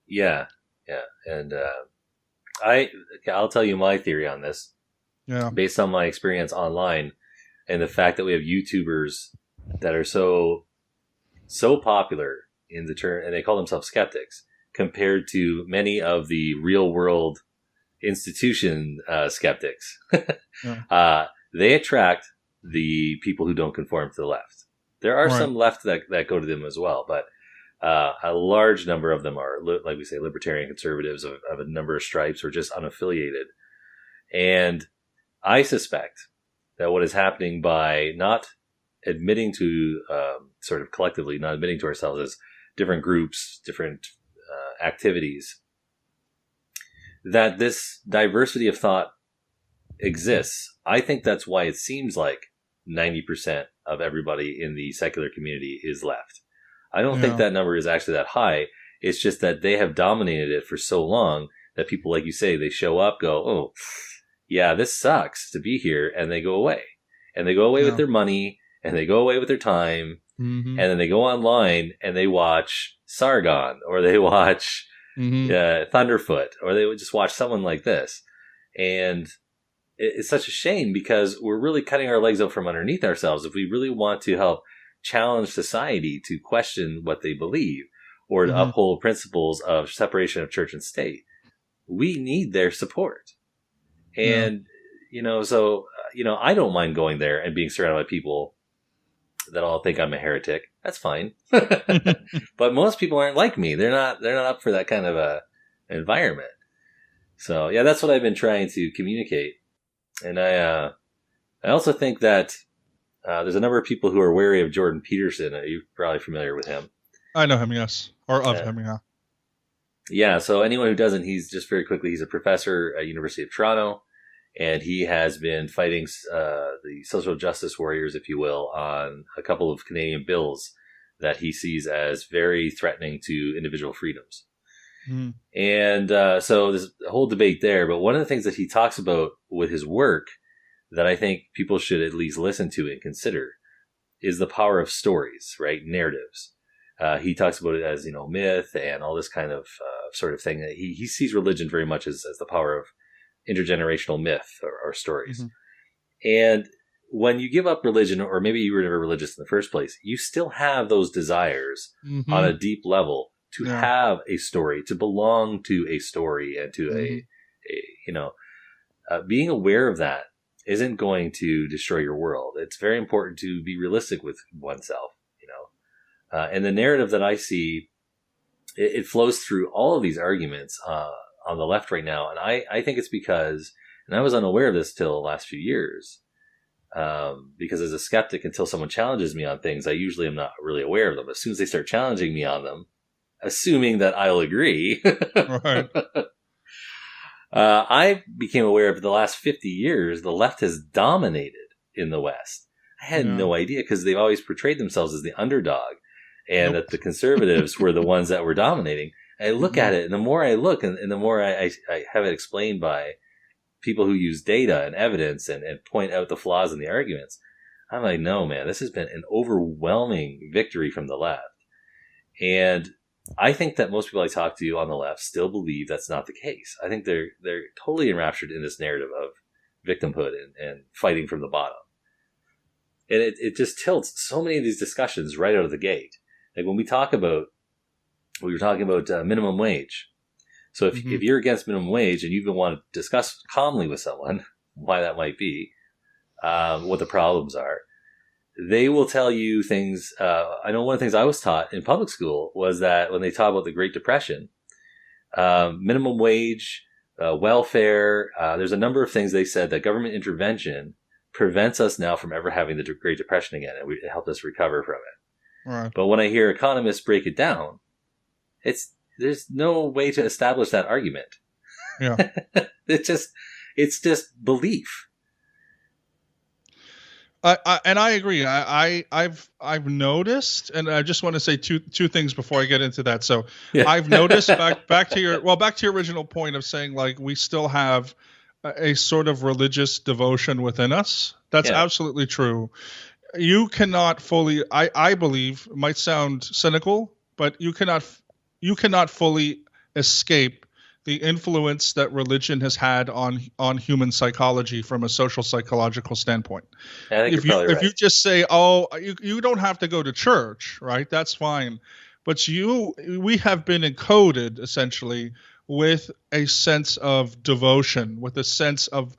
Yeah. And I'll tell you my theory on this. Yeah. Based on my experience online and the fact that we have YouTubers that are so popular in the term, and they call themselves skeptics, compared to many of the real world institution skeptics. Yeah. They attract the people who don't conform to the left. There are some left that go to them as well, but a large number of them are, like we say, libertarian conservatives of a number of stripes or just unaffiliated. And I suspect that what is happening by not admitting to, sort of collectively, not admitting to ourselves as different groups, different activities, that this diversity of thought exists. I think that's why it seems like 90% of everybody in the secular community is left. I don't think that number is actually that high. It's just that they have dominated it for so long that people, like you say, they show up, go, oh, yeah, this sucks to be here, and they go away. And they go away with their money, and they go away with their time, and then they go online and they watch Sargon, or they watch Thunderfoot, or they would just watch someone like this. And it's such a shame because we're really cutting our legs out from underneath ourselves. If we really want to help challenge society to question what they believe or to uphold principles of separation of church and state, we need their support. And, I don't mind going there and being surrounded by people that all think I'm a heretic. That's fine. But most people aren't like me. They're not up for that kind of a environment. So yeah, that's what I've been trying to communicate. And I also think that there's a number of people who are wary of Jordan Peterson. You're probably familiar with him. I know him, yes. Or of him, yeah. Yeah, so anyone who doesn't, he's a professor at University of Toronto, and he has been fighting the social justice warriors, if you will, on a couple of Canadian bills that he sees as very threatening to individual freedoms. And so there's a whole debate there, but one of the things that he talks about with his work that I think people should at least listen to and consider is the power of stories, right? Narratives. He talks about it as, myth and all this kind of sort of thing. He sees religion very much as the power of intergenerational myth or stories. And when you give up religion, or maybe you were never religious in the first place, you still have those desires on a deep level to have a story, to belong to a story, and to being aware of that isn't going to destroy your world. It's very important to be realistic with oneself, and the narrative that I see, it flows through all of these arguments on the left right now. And I think it's because, and I was unaware of this till the last few years, because as a skeptic, until someone challenges me on things, I usually am not really aware of them. As soon as they start challenging me on them, assuming that I'll agree, Right. I became aware of the last 50 years, the left has dominated in the West. I had no idea, because they've always portrayed themselves as the underdog, and that the conservatives were the ones that were dominating. I look at it, and the more I look, and the more I have it explained by people who use data and evidence and point out the flaws in the arguments, I'm like, no, man, this has been an overwhelming victory from the left. And I think that most people I talk to on the left still believe that's not the case. I think they're totally enraptured in this narrative of victimhood and fighting from the bottom. And it just tilts so many of these discussions right out of the gate. Like when we talk about we were talking about minimum wage. So if you're against minimum wage and you even want to discuss calmly with someone why that might be, what the problems are, they will tell you things. I know one of the things I was taught in public school was that when they talk about the Great Depression, minimum wage, welfare, there's a number of things they said that government intervention prevents us now from ever having the Great Depression again, and it helped us recover from it. Right. But when I hear economists break it down, there's no way to establish that argument. Yeah. it's just belief. And I agree. I've noticed, and I just want to say two things before I get into that. So yeah. I've noticed back to your original point of saying, like, we still have a sort of religious devotion within us. That's absolutely true. You cannot fully, I believe, it might sound cynical, but you cannot fully escape the influence that religion has had on human psychology from a social psychological standpoint. I think if you just say, oh, you don't have to go to church, right? That's fine. But we have been encoded essentially with a sense of devotion, with a sense of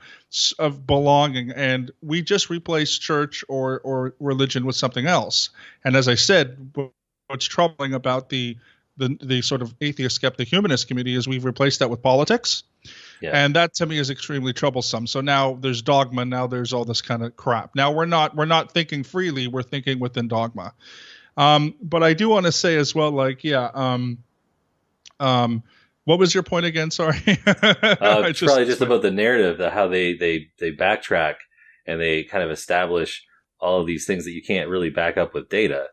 belonging, and we just replace church or religion with something else. And as I said, what's troubling about the sort of atheist, skeptic, humanist community is we've replaced that with politics. Yeah. And that to me is extremely troublesome. So now there's dogma. Now there's all this kind of crap. Now we're not thinking freely. We're thinking within dogma. But I do want to say as well, like, what was your point again? Sorry. It's probably just about the narrative, how they backtrack and they kind of establish all of these things that you can't really back up with data.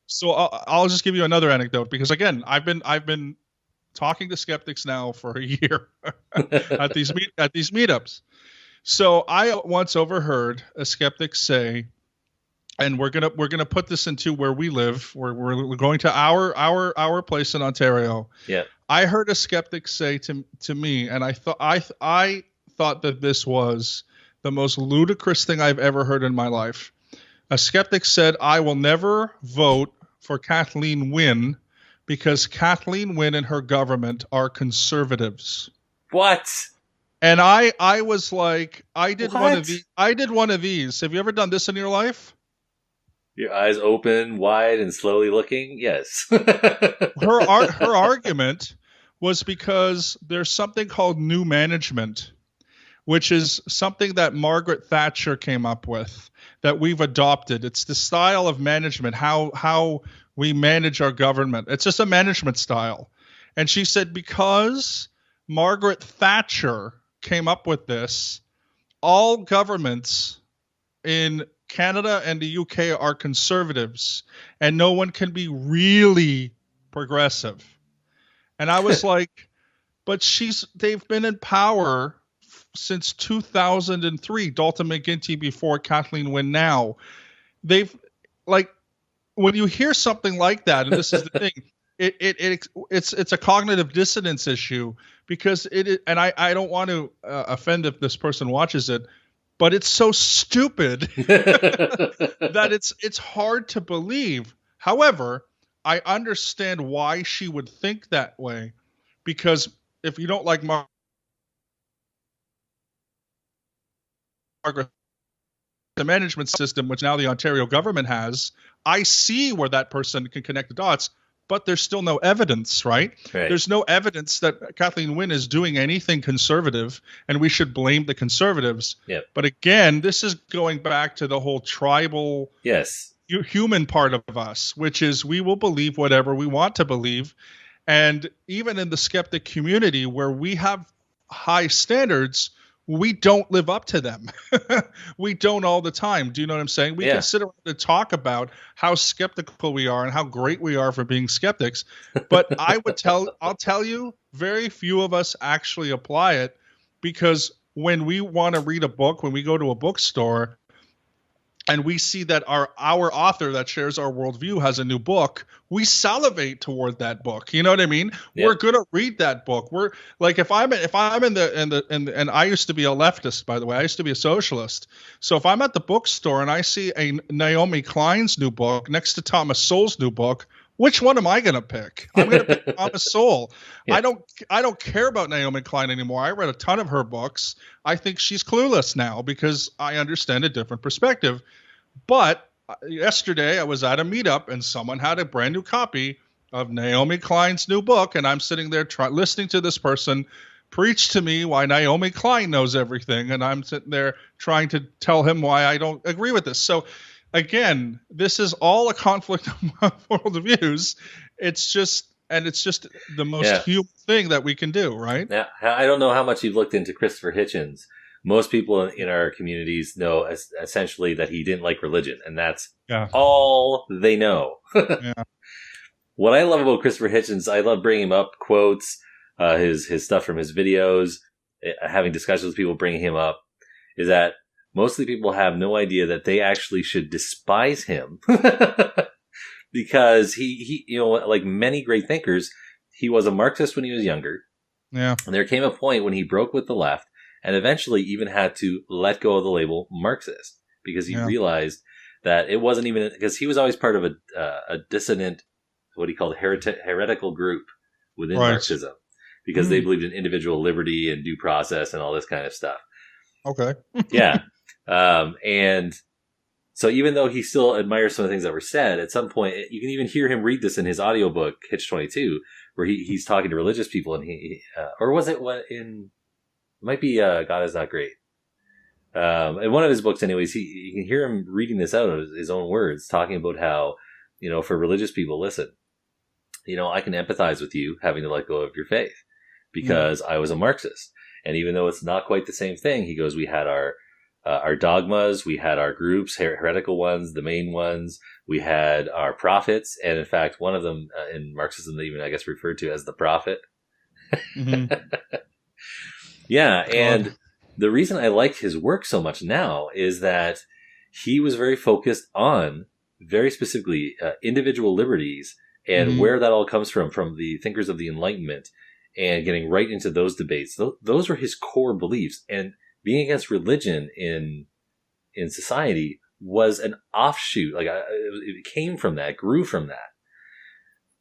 So I'll just give you another anecdote, because again, I've been talking to skeptics now for a year at these meetups. So I once overheard a skeptic say, and we're gonna put this into where we live. We're going to our place in Ontario. Yeah. I heard a skeptic say to me, and I thought that this was the most ludicrous thing I've ever heard in my life. A skeptic said, "I will never vote for Kathleen Wynne because Kathleen Wynne and her government are conservatives." What? And I was like, I did one of these. Have you ever done this in your life? Your eyes open, wide, and slowly looking? Yes. Her argument was because there's something called new management, which is something that Margaret Thatcher came up with, that we've adopted. It's the style of management, how we manage our government. It's just a management style. And she said, because Margaret Thatcher came up with this, all governments in Canada and the UK are conservatives, and no one can be really progressive. And I was like, but they've been in power since 2003, Dalton McGuinty before, Kathleen Wynne now. They've, like, when you hear something like that, and this is the thing, it's a cognitive dissonance issue, because and I don't want to offend if this person watches it, but it's so stupid that it's hard to believe. However, I understand why she would think that way, because if you don't like Margaret, the management system, which now the Ontario government has, I see where that person can connect the dots, but there's still no evidence, right? There's no evidence that Kathleen Wynne is doing anything conservative, and we should blame the conservatives. Yep. But again, this is going back to the whole tribal, human part of us, which is we will believe whatever we want to believe. And even in the skeptic community, where we have high standards, we don't live up to them. We don't all the time. Do you know what I'm saying? We can sit around and talk about how skeptical we are and how great we are for being skeptics. But I'll tell you, very few of us actually apply it, because when we want to read a book, when we go to a bookstore, and we see that our author that shares our worldview has a new book, we salivate toward that book. You know what I mean? Yeah. We're gonna read that book. We're like, if I'm in the and I used to be a leftist, by the way. I used to be a socialist. So if I'm at the bookstore and I see a Naomi Klein's new book next to Thomas Sowell's new book, which one am I going to pick? I'm going to pick Thomas Sowell. Yeah. I don't care about Naomi Klein anymore. I read a ton of her books. I think she's clueless now because I understand a different perspective. But yesterday I was at a meetup and someone had a brand new copy of Naomi Klein's new book, and I'm sitting there listening to this person preach to me why Naomi Klein knows everything, and I'm sitting there trying to tell him why I don't agree with this. So again, this is all a conflict of worldviews. It's just the most human thing that we can do, right? Now, I don't know how much you've looked into Christopher Hitchens. Most people in our communities know essentially that he didn't like religion, and that's all they know. Yeah. What I love about Christopher Hitchens, I love bringing him up, quotes, his stuff from his videos, having discussions with people, bringing him up, is that mostly people have no idea that they actually should despise him because he, like many great thinkers, he was a Marxist when he was younger. Yeah. And there came a point when he broke with the left and eventually even had to let go of the label Marxist because he realized that it wasn't even, because he was always part of a dissident, what he called heretical group within Marxism, because they believed in individual liberty and due process and all this kind of stuff. Okay. Yeah. And so even though he still admires some of the things that were said, at some point, you can even hear him read this in his audiobook, Hitch 22, where he's talking to religious people, and or was it it might be God is Not Great. In one of his books anyways, you can hear him reading this out of his own words, talking about how, for religious people, listen, I can empathize with you having to let go of your faith because I was a Marxist. And even though it's not quite the same thing, he goes, we had our dogmas, we had our groups, heretical ones, the main ones, we had our prophets, and in fact, one of them in Marxism, they even, I guess, referred to as the prophet. Mm-hmm. Yeah, and the reason I like his work so much now is that he was very focused on, very specifically, individual liberties and where that all comes from the thinkers of the Enlightenment, and getting right into those debates. Those were his core beliefs, and being against religion in society was an offshoot. Like it came from that, grew from that.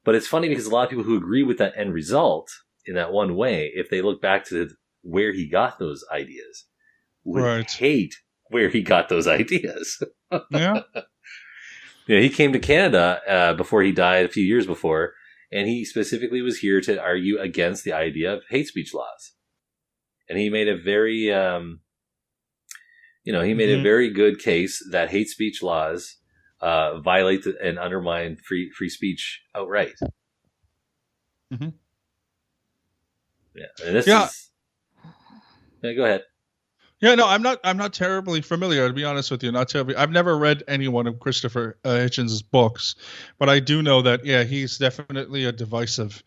But it's funny because a lot of people who agree with that end result in that one way, if they look back to where he got those ideas, would hate where he got those ideas. Yeah. He came to Canada before he died, a few years before, and he specifically was here to argue against the idea of hate speech laws. And he made a very, he made a very good case that hate speech laws violate and undermine free speech outright. Mm-hmm. Yeah, and this is. Yeah, go ahead. Yeah, no, I'm not terribly familiar, to be honest with you. Not terribly. I've never read any one of Christopher Hitchens' books, but I do know that he's definitely a divisive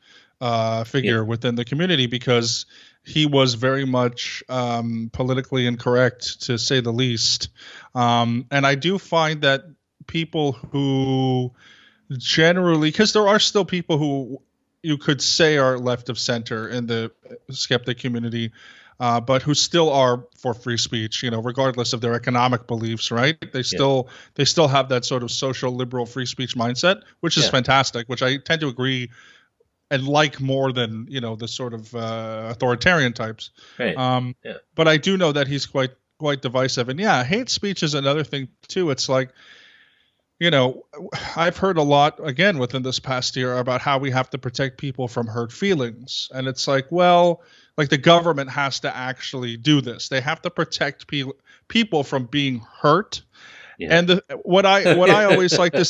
figure within the community because he was very much politically incorrect, to say the least. And I do find that people who generally, because there are still people who you could say are left of center in the skeptic community, but who still are for free speech, regardless of their economic beliefs, right? They still have that sort of social liberal free speech mindset, which is fantastic, which I tend to agree and like more than, the sort of authoritarian types. Right. But I do know that he's quite divisive. And hate speech is another thing too. It's like, I've heard a lot, again, within this past year about how we have to protect people from hurt feelings. And it's like, well, like the government has to actually do this. They have to protect people from being hurt. Yeah. And what I always like to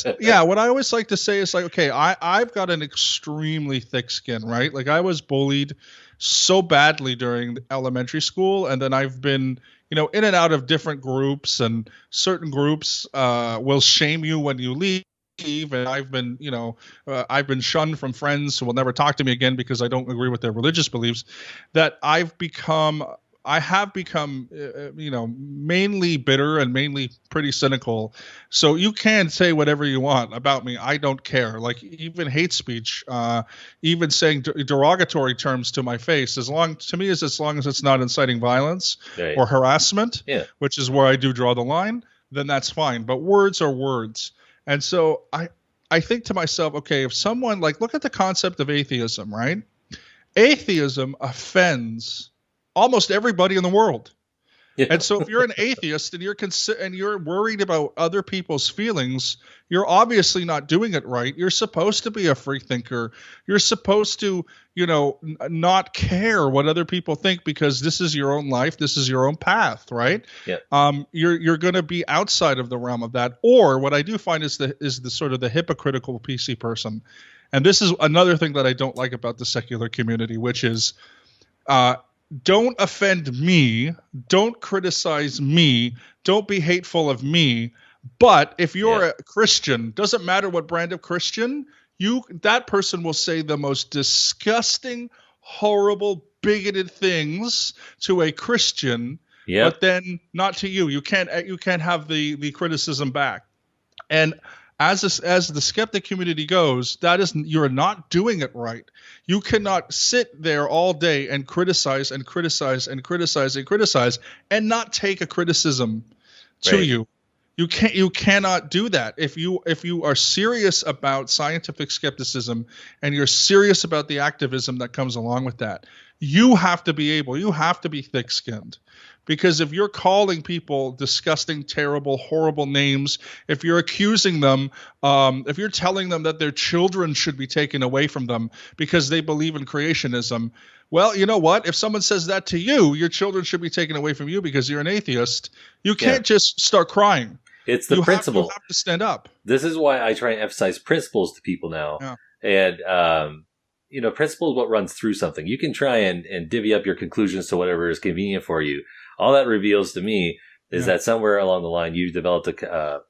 say is like, okay, I've got an extremely thick skin, right? Like I was bullied so badly during elementary school, and then I've been, in and out of different groups, and certain groups will shame you when you leave. And I've been, I've been shunned from friends who will never talk to me again because I don't agree with their religious beliefs. That I've become I have become, mainly bitter and mainly pretty cynical. So you can say whatever you want about me. I don't care. Like even hate speech, even saying derogatory terms to my face, as long as it's not inciting violence Right. or harassment, Yeah. which is where I do draw the line, then that's fine. But words are words. And so I think to myself, okay, if someone look at the concept of atheism, right? Atheism offends almost everybody in the world. Yeah. And so if you're an atheist and you're worried about other people's feelings, you're obviously not doing it right. You're supposed to be a free thinker. You're supposed to, not care what other people think, because this is your own life. This is your own path, right? Yeah. You're going to be outside of the realm of that. Or what I do find is the sort of the hypocritical PC person. And this is another thing that I don't like about the secular community, which is, don't offend me, don't criticize me, don't be hateful of me. But if you're a Christian, doesn't matter what brand of Christian, that person will say the most disgusting, horrible, bigoted things to a Christian, but then not to you. You can't have the criticism back. And as the skeptic community goes, you're not doing it right. You cannot sit there all day and criticize and criticize and criticize and criticize and not take a criticism to you. You cannot do that. If you are serious about scientific skepticism and you're serious about the activism that comes along with that, you have to be thick-skinned. Because if you're calling people disgusting, terrible, horrible names, if you're accusing them, if you're telling them that their children should be taken away from them because they believe in creationism, well, you know what? If someone says that to you, your children should be taken away from you because you're an atheist. You can't just start crying. It's the principle. You have to stand up. This is why I try and emphasize principles to people now. Yeah. And, principle is what runs through something. You can try and divvy up your conclusions to whatever is convenient for you. All that reveals to me is that somewhere along the line, you developed a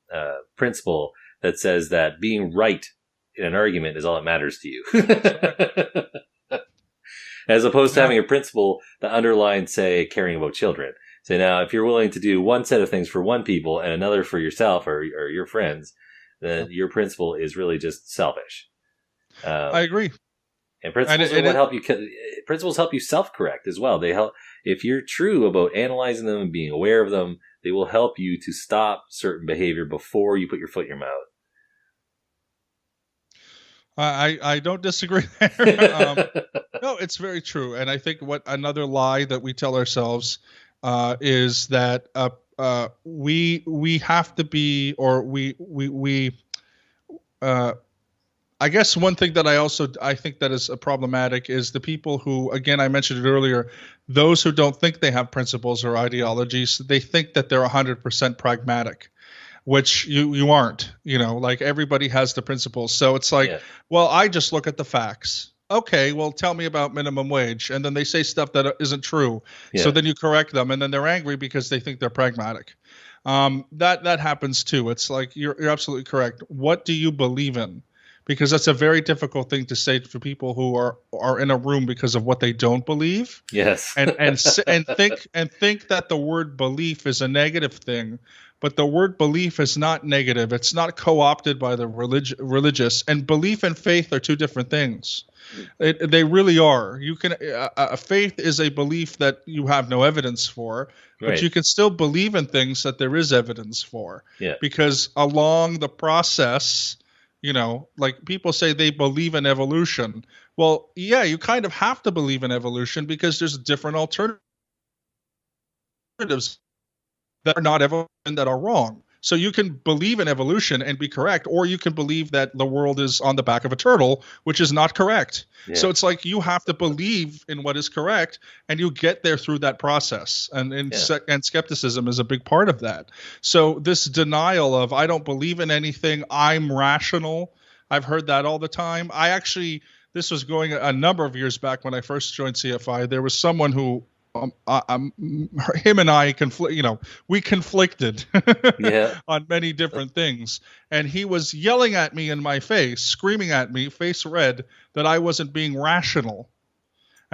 principle that says that being right in an argument is all that matters to you. As opposed to having a principle that underlines, say, caring about children. So now, if you're willing to do one set of things for one people and another for yourself or your friends, then your principle is really just selfish. I agree. And principles help you self-correct as well. They help, if you're true about analyzing them and being aware of them, they will help you to stop certain behavior before you put your foot in your mouth. I don't disagree there. No, it's very true. And I think another lie that we tell ourselves is that we have to be, or I guess one thing that I think that is problematic is the people who, again, I mentioned it earlier, those who don't think they have principles or ideologies, they think that they're 100% pragmatic, which you aren't. Like everybody has the principles. So it's like, well, I just look at the facts. Okay, well, tell me about minimum wage. And then they say stuff that isn't true. Yeah. So then you correct them, and then they're angry because they think they're pragmatic. That happens too. It's like, you're absolutely correct. What do you believe in? Because that's a very difficult thing to say for people who are in a room because of what they don't believe. Yes. and think that the word belief is a negative thing. But the word belief is not negative. It's not co-opted by the religious. And belief and faith are two different things. They really are. You can a faith is a belief that you have no evidence for, but you can still believe in things that there is evidence for. Yeah. Because along the process, like people say they believe in evolution. Well, yeah, you kind of have to believe in evolution because there's different alternatives that are not evolution that are wrong. So you can believe in evolution and be correct, or you can believe that the world is on the back of a turtle, which is not correct. Yeah. So it's like you have to believe in what is correct, and you get there through that process. And skepticism is a big part of that. So this denial of, I don't believe in anything, I'm rational. I've heard that all the time. This was going a number of years back when I first joined CFI. There was someone who, him and I we conflicted on many different things. And he was yelling at me in my face, screaming at me, face red, that I wasn't being rational.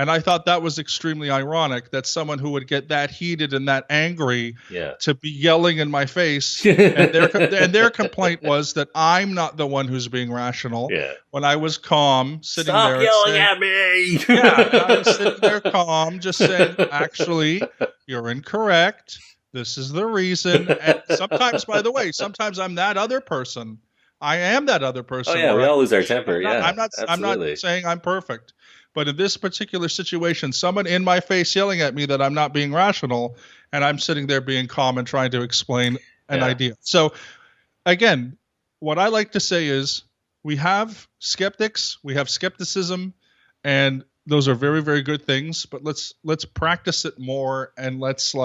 And I thought that was extremely ironic that someone who would get that heated and that angry to be yelling in my face. And their complaint was that I'm not the one who's being rational. Yeah. When I was calm, sitting Stop there yelling saying, at me. I was sitting there calm, just saying, actually, you're incorrect. This is the reason. And sometimes, by the way, sometimes I'm that other person. I am that other person. Oh yeah, we all lose our temper. I'm not saying I'm perfect. But in this particular situation, someone in my face yelling at me that I'm not being rational, and I'm sitting there being calm and trying to explain an idea. So, again, what I like to say is we have skeptics, we have skepticism, and those are very, very good things. But let's practice it more, and let's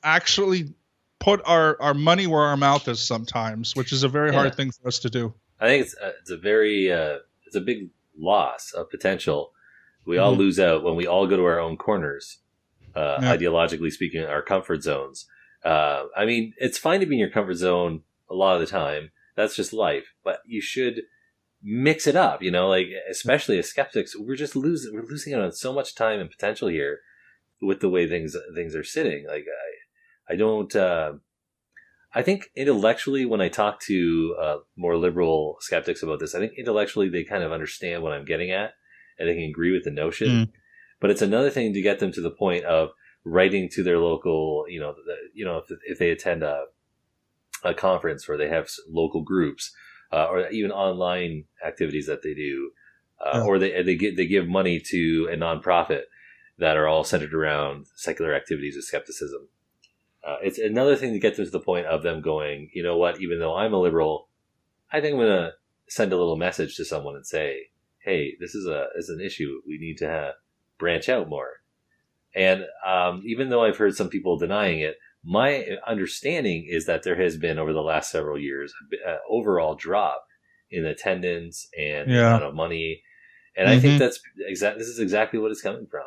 actually put our money where our mouth is sometimes, which is a very hard thing for us to do. I think it's a big loss of potential. We all lose out when we all go to our own corners, ideologically speaking, our comfort zones. I mean, it's fine to be in your comfort zone a lot of the time. That's just life. But you should mix it up, like especially as skeptics, we're losing out on so much time and potential here with the way things are sitting. Like I don't. I think intellectually, when I talk to more liberal skeptics about this, I think intellectually they kind of understand what I'm getting at, and they can agree with the notion. But it's another thing to get them to the point of writing to their local, if they attend a conference or they have local groups or even online activities that they do, or they give money to a nonprofit that are all centered around secular activities of skepticism. It's another thing to get them to the point of them going, you know what, even though I'm a liberal, I think I'm going to send a little message to someone and say, hey, this is an issue. We need to branch out more. And even though I've heard some people denying it, my understanding is that there has been, over the last several years, an overall drop in attendance and the amount of money. And I think this is exactly what it's coming from.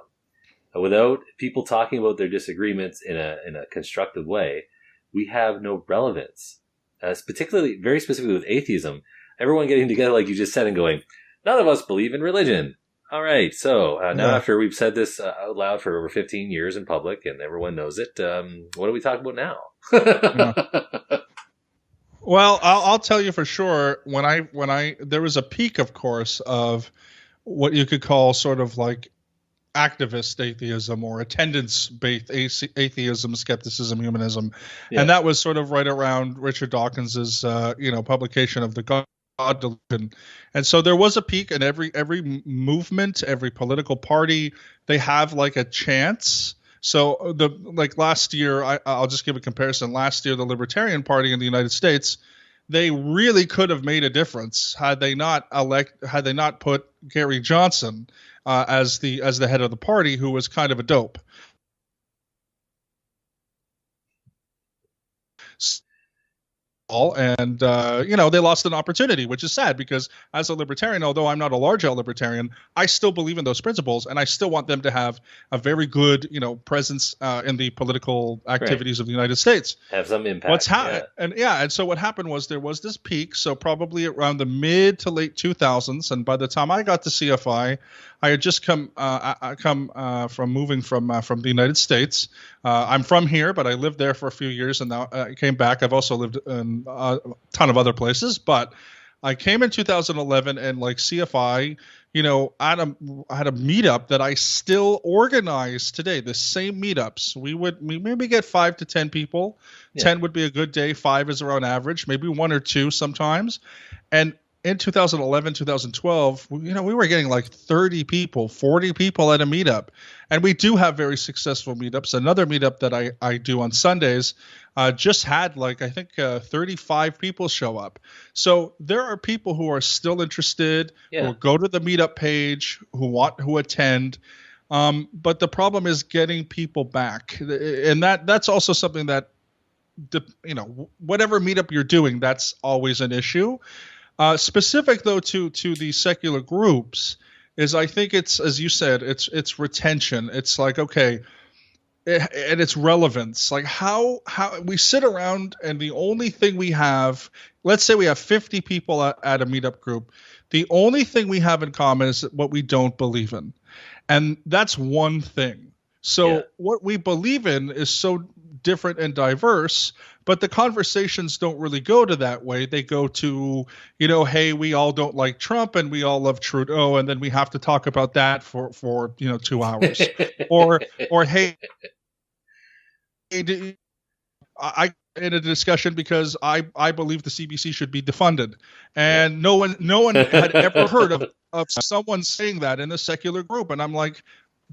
Without people talking about their disagreements in a constructive way, we have no relevance. Particularly, very specifically with atheism, everyone getting together, like you just said, and going, none of us believe in religion. All right, so now after we've said this out loud for over 15 years in public and everyone knows it, what are we talking about now? Well, I'll tell you for sure, when I there was a peak, of course, of what you could call sort of like activist atheism or attendance-based atheism, skepticism, humanism. And that was sort of right around Richard Dawkins's, publication of the God Delusion. And so there was a peak, and every movement, every political party, they have like a chance. So last year, I'll just give a comparison. Last year, the Libertarian Party in the United States, they really could have made a difference had they not put Gary Johnson as the head of the party, who was kind of a dope. And they lost an opportunity, which is sad, because as a libertarian, although I'm not a large L libertarian, I still believe in those principles, and I still want them to have a very good presence in the political activities of the United States. Have some impact. And so what happened was there was this peak, so probably around the mid to late 2000s, and by the time I got to CFI, I had just come from moving from the United States. I'm from here, but I lived there for a few years, and now I came back. I've also lived in a ton of other places, but I came in 2011, and like CFI, I had a meetup that I still organize today. The same meetups. We maybe get 5 to 10 people. 10 would be a good day. 5 is around average. Maybe 1 or 2 sometimes, and in 2011, 2012, we were getting like 30 people, 40 people at a meetup. And we do have very successful meetups. Another meetup that I do on Sundays just had 35 people show up. So there are people who are still interested, who go to the meetup page, who attend. But the problem is getting people back. And that's also something that, whatever meetup you're doing, that's always an issue. Specific though to the secular groups is, I think it's, as you said, it's retention. It's like, okay, and it's relevance. Like how we sit around, and the only thing we have, let's say we have 50 people at a meetup group, the only thing we have in common is what we don't believe in. And that's one thing. So what we believe in is so different and diverse, but the conversations don't really go to that way. They go to, hey, we all don't like Trump and we all love Trudeau, and then we have to talk about that for 2 hours. or hey, I in a discussion because I believe the CBC should be defunded, and no one had ever heard of someone saying that in a secular group, and I'm like,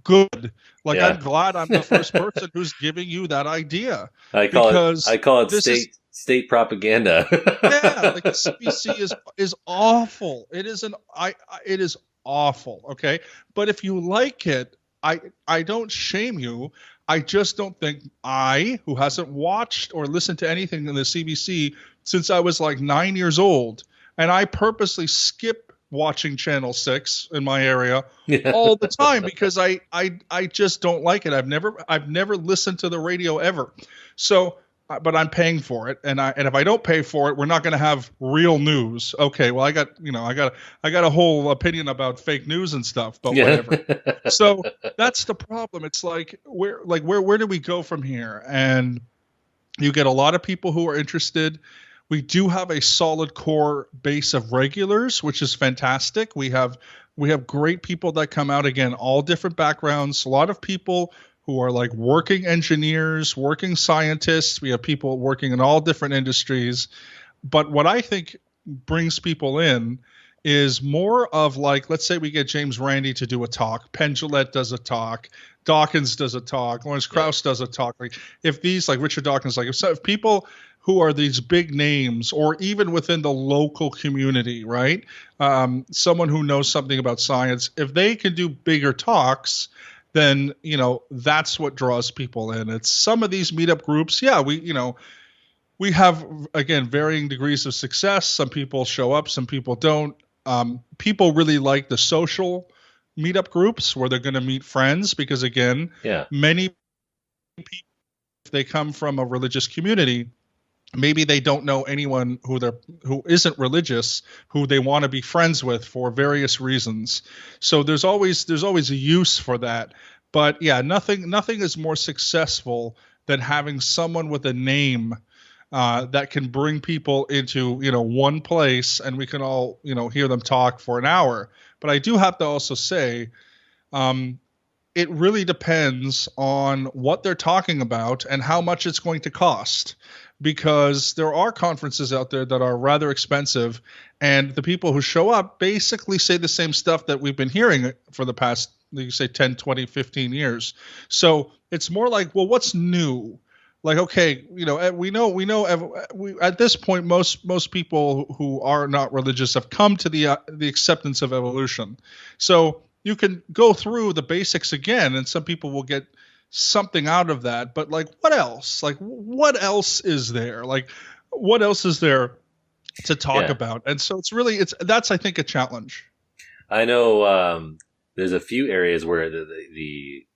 good, like I'm glad I'm the first person who's giving you that idea. I call it state propaganda. Like the CBC is awful. It is awful. Okay, but if you like it, I don't shame you. I just don't think who hasn't watched or listened to anything in the CBC since I was like 9 years old, and I purposely skip watching Channel 6 in my area all the time because I just don't like it. I've never listened to the radio ever. So, but I'm paying for it, and if I don't pay for it, we're not going to have real news. Okay, well I got a whole opinion about fake news and stuff, but whatever. So that's the problem. It's like where do we go from here? And you get a lot of people who are interested. We do have a solid core base of regulars, which is fantastic. We have great people that come out, again, all different backgrounds. A lot of people who are like working engineers, working scientists. We have people working in all different industries. But what I think brings people in is more of like, let's say we get James Randi to do a talk, Penn Jillette does a talk, Dawkins does a talk, Lawrence Krauss does a talk. Like if these, like Richard Dawkins, like if people who are these big names, or even within the local community, right? Someone who knows something about science, if they can do bigger talks, then, that's what draws people in. It's some of these meetup groups. Yeah, we have, again, varying degrees of success. Some people show up, some people don't. People really like the social meetup groups where they're going to meet friends because, again, many people, if they come from a religious community, maybe they don't know anyone who isn't religious who they want to be friends with for various reasons. So there's always a use for that. But yeah, nothing is more successful than having someone with a name that can bring people into one place, and we can all hear them talk for an hour. But I do have to also say, it really depends on what they're talking about and how much it's going to cost. Because there are conferences out there that are rather expensive, and the people who show up basically say the same stuff that we've been hearing for the past, you say 10, 20, 15 years. So it's more like, well, what's new? Like, okay, we know at this point, most people who are not religious have come to the acceptance of evolution. So you can go through the basics again, and some people will get something out of that, but like what else? Like what else is there? Like what else is there to talk about? And so that's I think a challenge. I know there's a few areas where the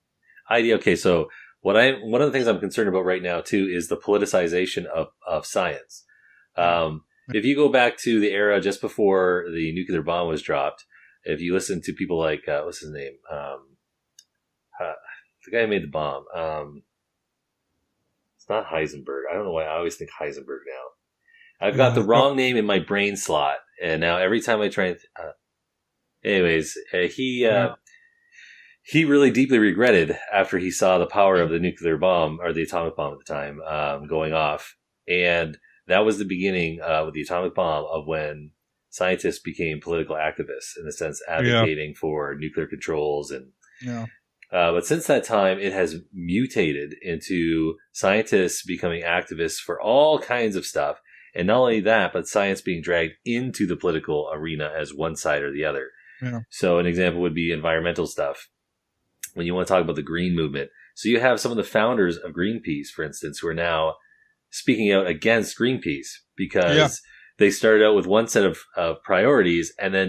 idea. Okay, so one of the things I'm concerned about right now too is the politicization of science. If you go back to the era just before the nuclear bomb was dropped, if you listen to people like what's his name? The guy who made the bomb. It's not Heisenberg. I don't know why I always think Heisenberg now. I've got the wrong name in my brain slot, and now every time I try. Anyways, he really deeply regretted after he saw the power of the nuclear bomb, or the atomic bomb at the time, going off, and that was the beginning with the atomic bomb of when scientists became political activists, in a sense, advocating for nuclear controls and. Yeah. But since that time, it has mutated into scientists becoming activists for all kinds of stuff. And not only that, but science being dragged into the political arena as one side or the other. Yeah. So an example would be environmental stuff. When you want to talk about the green movement. So you have some of the founders of Greenpeace, for instance, who are now speaking out against Greenpeace because they started out with one set of priorities, and then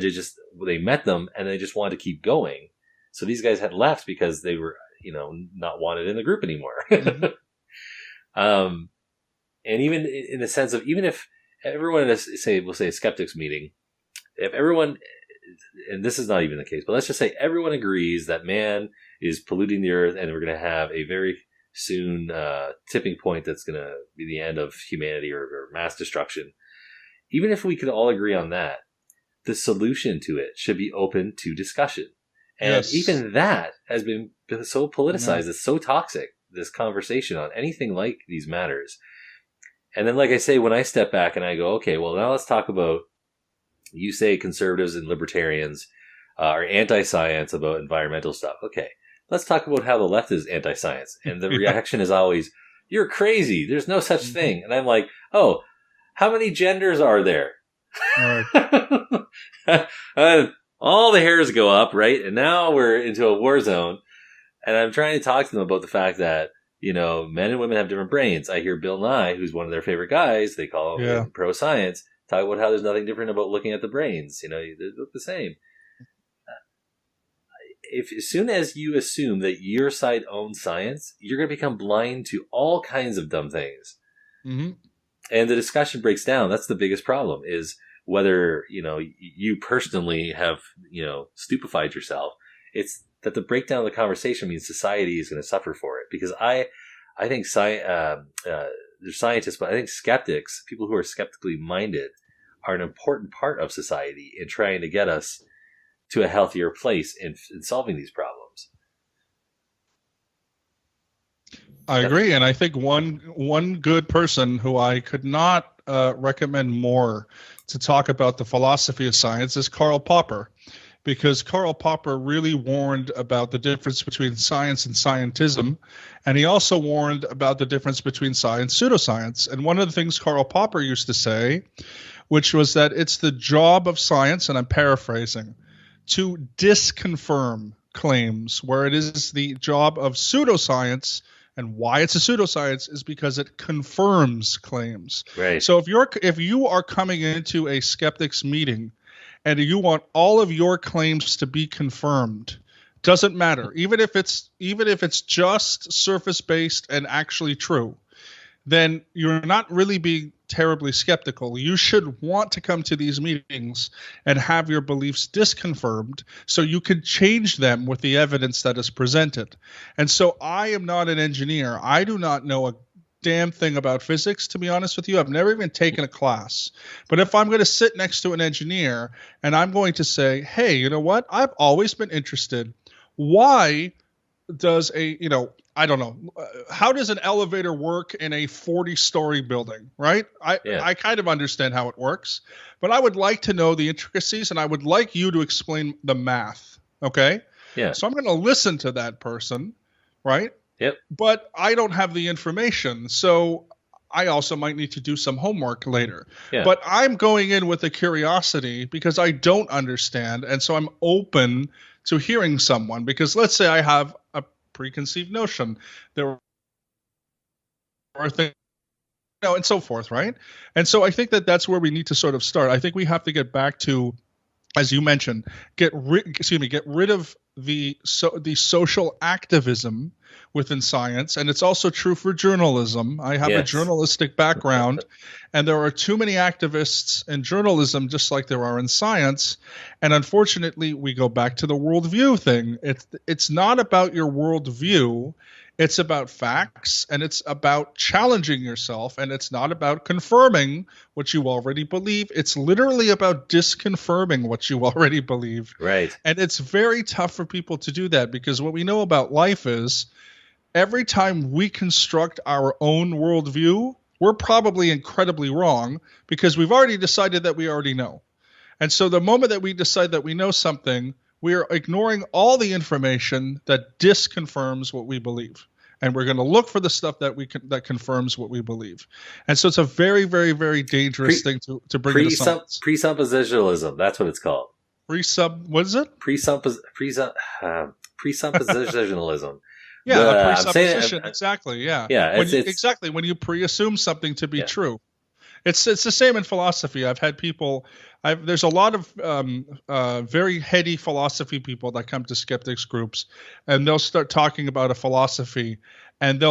they met them and they just wanted to keep going. So these guys had left because they were, not wanted in the group anymore. Mm-hmm. And even in the sense of, even if everyone we'll say a skeptics meeting, if everyone and this is not even the case, but let's just say everyone agrees that man is polluting the earth, and we're going to have a very soon tipping point that's going to be the end of humanity or mass destruction. Even if we could all agree on that, the solution to it should be open to discussion. And even that has been so politicized. It's so toxic, this conversation on anything like these matters. And then, like I say, when I step back and I go, okay, well, now let's talk about, you say conservatives and libertarians are anti-science about environmental stuff. Okay, let's talk about how the left is anti-science. And the reaction is always, you're crazy. There's no such thing. And I'm like, oh, how many genders are there? All the hairs go up, right? And now we're into a war zone. And I'm trying to talk to them about the fact that, you know, men and women have different brains. I hear Bill Nye, who's one of their favorite guys, they call him pro-science, talk about how there's nothing different about looking at the brains. You know, they look the same. As soon as you assume that your side owns science, you're going to become blind to all kinds of dumb things. Mm-hmm. And the discussion breaks down. That's the biggest problem, is whether, you know, you personally have, you know, stupefied yourself. It's that the breakdown of the conversation means society is going to suffer for it. Because I think there's scientists, but I think skeptics, people who are skeptically minded, are an important part of society in trying to get us to a healthier place in solving these problems. I agree, and I think one good person who I could not recommend more to talk about the philosophy of science is Karl Popper, because Karl Popper really warned about the difference between science and scientism, and he also warned about the difference between science and pseudoscience. And one of the things Karl Popper used to say, which was that it's the job of science, and I'm paraphrasing, to disconfirm claims, where it is the job of pseudoscience. And why it's a pseudoscience is because it confirms claims. Right. So if you are coming into a skeptics meeting and you want all of your claims to be confirmed, doesn't matter. Even if it's just surface based and actually true, then you're not really being terribly skeptical. You should want to come to these meetings and have your beliefs disconfirmed so you can change them with the evidence that is presented. And so I am not an engineer. I do not know a damn thing about physics, to be honest with you. I've never even taken a class. But if I'm going to sit next to an engineer and I'm going to say, hey, you know what? I've always been interested. Why does I don't know. How does an elevator work in a 40-story building, right? I kind of understand how it works, but I would like to know the intricacies, and I would like you to explain the math, okay? Yeah. So I'm going to listen to that person, right? Yep. But I don't have the information, so I also might need to do some homework later. Yeah. But I'm going in with a curiosity because I don't understand, and so I'm open to hearing someone. Because let's say I have a preconceived notion, there are things, and so forth, right? And so I think that that's where we need to sort of start. I think we have to get back to, as you mentioned, get rid of the social activism within science, and it's also true for journalism. I have a journalistic background, and there are too many activists in journalism, just like there are in science. And unfortunately, we go back to the worldview thing. It's not about your worldview. It's about facts, and it's about challenging yourself, and it's not about confirming what you already believe. It's literally about disconfirming what you already believe. Right. And it's very tough for people to do that, because what we know about life is every time we construct our own worldview, we're probably incredibly wrong, because we've already decided that we already know. And so the moment that we decide that we know something, we are ignoring all the information that disconfirms what we believe. And we're going to look for the stuff that confirms what we believe. And so it's a very, very, very dangerous thing to bring into science. Presuppositionalism, that's what it's called. What is it? Presuppositionalism. Yeah, presupposition, exactly, yeah. Yeah, exactly, when you preassume something to be true. It's the same in philosophy. I've had people. There's a lot of very heady philosophy people that come to skeptics groups, and they'll start talking about a philosophy, and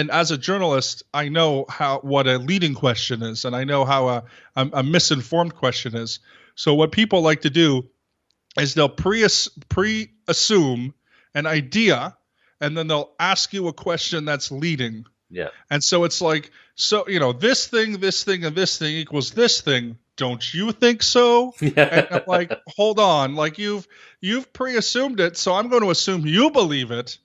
as a journalist, I know what a leading question is, and I know how a misinformed question is. So what people like to do is they'll pre-assume an idea, and then they'll ask you a question that's leading. Yeah. And so it's like, so, this thing, and this thing equals this thing. Don't you think so? And I'm like, hold on, like you've pre-assumed it, so I'm going to assume you believe it.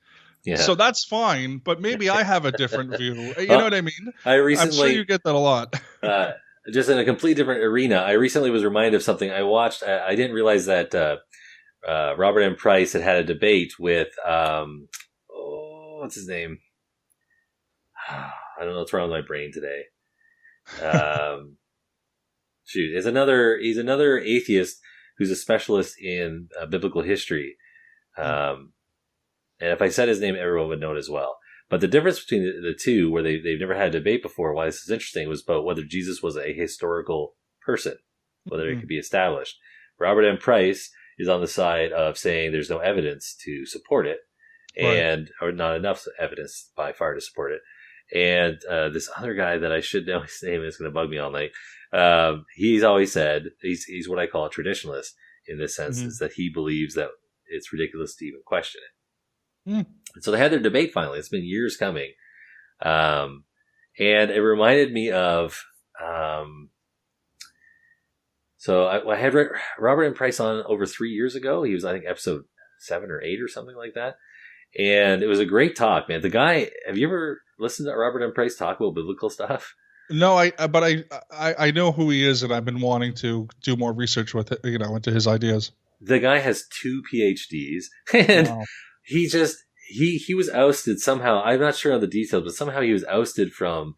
Yeah. So that's fine, but maybe I have a different view. You know what I mean? I'm sure you get that a lot. Just in a completely different arena, I recently was reminded of something I watched. I didn't realize that Robert M. Price had a debate with, what's his name? I don't know what's wrong with my brain today. Shoot, he's another atheist who's a specialist in biblical history. And if I said his name, everyone would know it as well. But the difference between the two, where they've never had a debate before, why this is interesting, was about whether Jesus was a historical person, whether it could be established. Robert M. Price is on the side of saying there's no evidence to support it, or not enough evidence by far to support it. And this other guy that I should know his name, is going to bug me all night. He's always said he's what I call a traditionalist in this sense, is that he believes that it's ridiculous to even question it. And so they had their debate finally. It's been years coming. And it reminded me of, so I had Robert M. Price on over 3 years ago. He was, I think, episode 7 or 8 or something like that. And it was a great talk, man. The guy, have you ever listened to Robert M. Price talk about biblical stuff? No, but I know who he is, and I've been wanting to do more research with it, into his ideas. The guy has 2 PhDs, and wow. He was ousted somehow. I'm not sure of the details, but somehow he was ousted from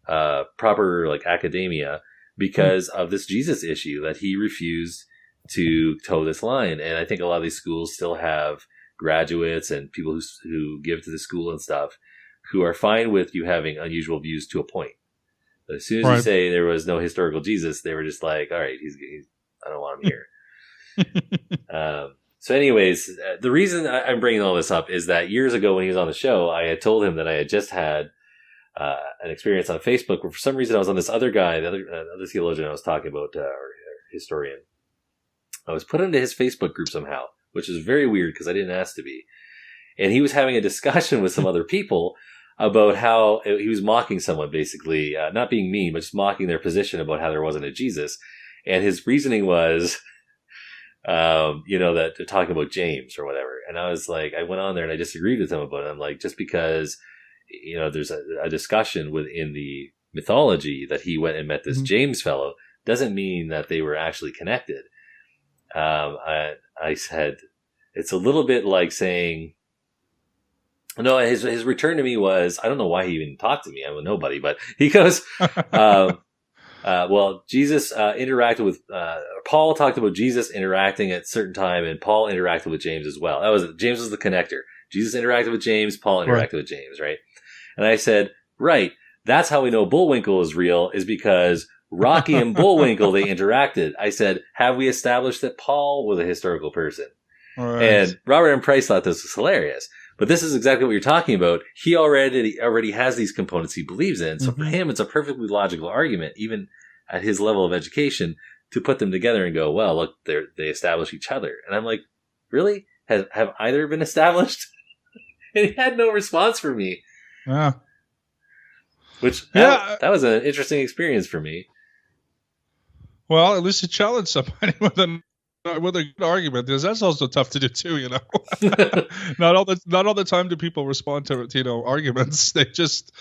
proper academia because of this Jesus issue, that he refused to toe this line. And I think a lot of these schools still have graduates and people who give to the school and stuff who are fine with you having unusual views to a point. But as soon as you say there was no historical Jesus, they were just like, all right, he's I don't want him here. So anyways, the reason I'm bringing all this up is that years ago when he was on the show, I had told him that I had just had an experience on Facebook where for some reason I was on this other guy, the other theologian I was talking about, or historian. I was put into his Facebook group somehow, which is very weird because I didn't ask to be. And he was having a discussion with some other people about how he was mocking someone, basically, not being mean, but just mocking their position about how there wasn't a Jesus. And his reasoning was, that they're talking about James or whatever. And I was like, I went on there and I disagreed with him about it. I'm like, just because, there's a discussion within the mythology that he went and met this James fellow doesn't mean that they were actually connected. I said, it's a little bit like saying, no, his return to me was, I don't know why he even talked to me. I'm a nobody, but he goes, well, Jesus interacted with, Paul talked about Jesus interacting at a certain time, and Paul interacted with James as well. James was the connector. Jesus interacted with James, Paul interacted with James, right? And I said, right, that's how we know Bullwinkle is real, is because Rocky and Bullwinkle, they interacted. I said, have we established that Paul was a historical person? Right. And Robert M. Price thought this was hilarious. But this is exactly what you're talking about. He already has these components he believes in. So for him, it's a perfectly logical argument, even at his level of education, to put them together and go, well, look, they establish each other. And I'm like, really? Have either been established? And he had no response for me. Yeah. That was an interesting experience for me. Well, at least he challenged somebody with a good argument, because that's also tough to do too, Not all the time do people respond to arguments. They just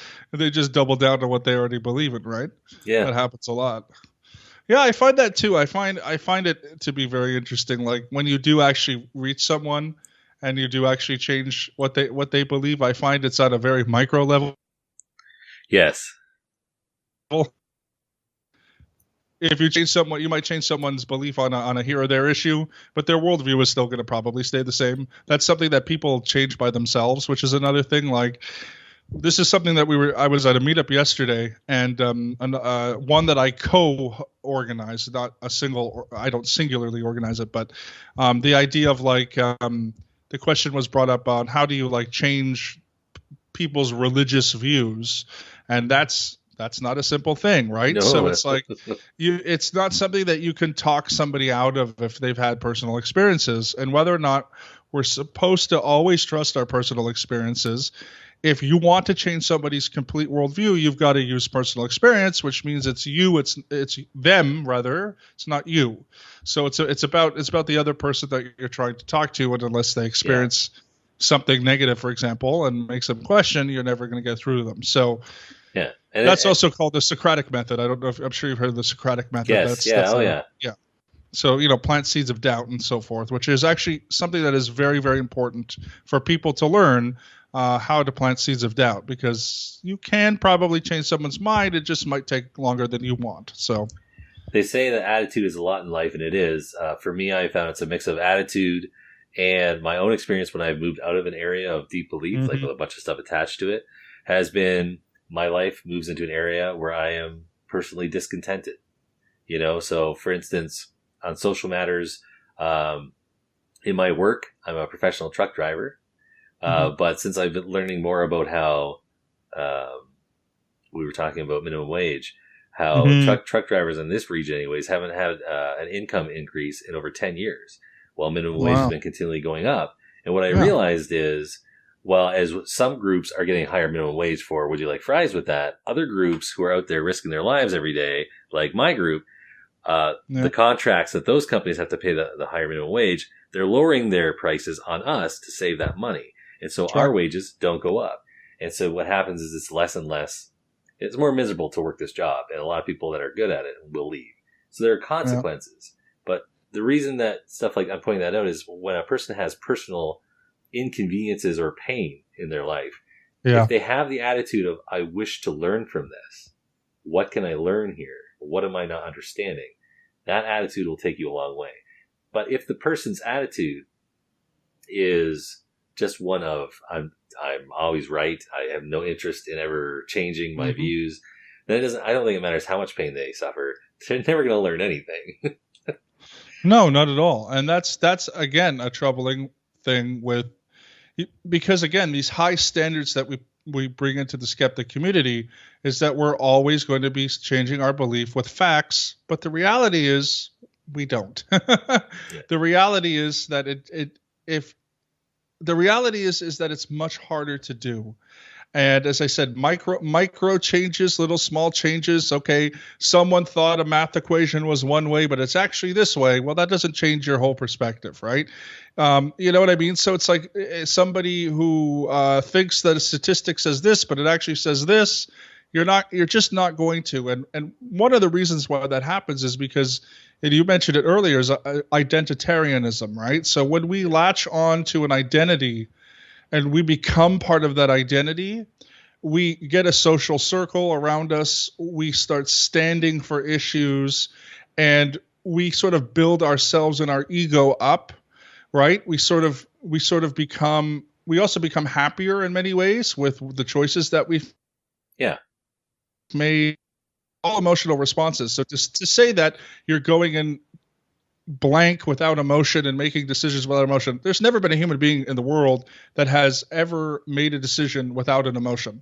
double down to what they already believe in, right? Yeah, that happens a lot. Yeah, I find that too. I find it to be very interesting. Like when you do actually reach someone and you do actually change what they believe, I find it's at a very micro level. Yes. If you change someone, you might change someone's belief on a here or there issue, but their worldview is still going to probably stay the same. That's something that people change by themselves, which is another thing. Like this is something that I was at a meetup yesterday, and one that I co-organized, not a single. I don't singularly organize it, but the idea of the question was brought up on how do you change people's religious views, and that's That's not a simple thing, right? No. So it's like it's not something that you can talk somebody out of if they've had personal experiences. And whether or not we're supposed to always trust our personal experiences, if you want to change somebody's complete worldview, you've got to use personal experience, which means it's them rather. It's not you. So it's about the other person that you're trying to talk to, and unless they experience something negative, for example, and makes them question, you're never going to get through to them. So yeah, that's also called the Socratic method. I don't know if I'm sure you've heard of the Socratic method. Yes, yeah. So, plant seeds of doubt and so forth, which is actually something that is very, very important for people to learn how to plant seeds of doubt, because you can probably change someone's mind. It just might take longer than you want. So they say that attitude is a lot in life, and it is. For me, I found it's a mix of attitude and my own experience when I've moved out of an area of deep belief, like with a bunch of stuff attached to it, has been my life moves into an area where I am personally discontented. So for instance, on social matters, in my work, I'm a professional truck driver. But since I've been learning more about how, we were talking about minimum wage, how truck drivers in this region anyways haven't had an income increase in over 10 years, while minimum wage has been continually going up. And what I realized is, well, as some groups are getting higher minimum wage for, would you like fries with that? Other groups who are out there risking their lives every day, like my group, the contracts that those companies have to pay the higher minimum wage, they're lowering their prices on us to save that money. And so our wages don't go up. And so what happens is it's less and less. It's more miserable to work this job. And a lot of people that are good at it will leave. So there are consequences. But the reason that stuff like I'm pointing that out is when a person has personal inconveniences or pain in their life, if they have the attitude of, I wish to learn from this. What can I learn here? What am I not understanding? That attitude will take you a long way. But if the person's attitude is just one of, I'm always right, I have no interest in ever changing my views, then I don't think it matters how much pain they suffer. They're never going to learn anything. No, not at all. And that's again a troubling thing because again, these high standards that we bring into the skeptic community is that we're always going to be changing our belief with facts, but the reality is we don't. The reality is that that it's much harder to do. And as I said, micro changes, little small changes. Okay, someone thought a math equation was one way, but it's actually this way. Well, that doesn't change your whole perspective, right? You know what I mean? So it's like somebody who thinks that a statistic says this, but it actually says this. You're just not going to. And one of the reasons why that happens is because, and you mentioned it earlier, is identitarianism, right? So when we latch on to an identity and we become part of that identity, we get a social circle around us. We start standing for issues, and we sort of build ourselves and our ego up, right? We also become happier in many ways with the choices that we've made. All emotional responses. So to say that you're going in blank without emotion and making decisions without emotion, there's never been a human being in the world that has ever made a decision without an emotion.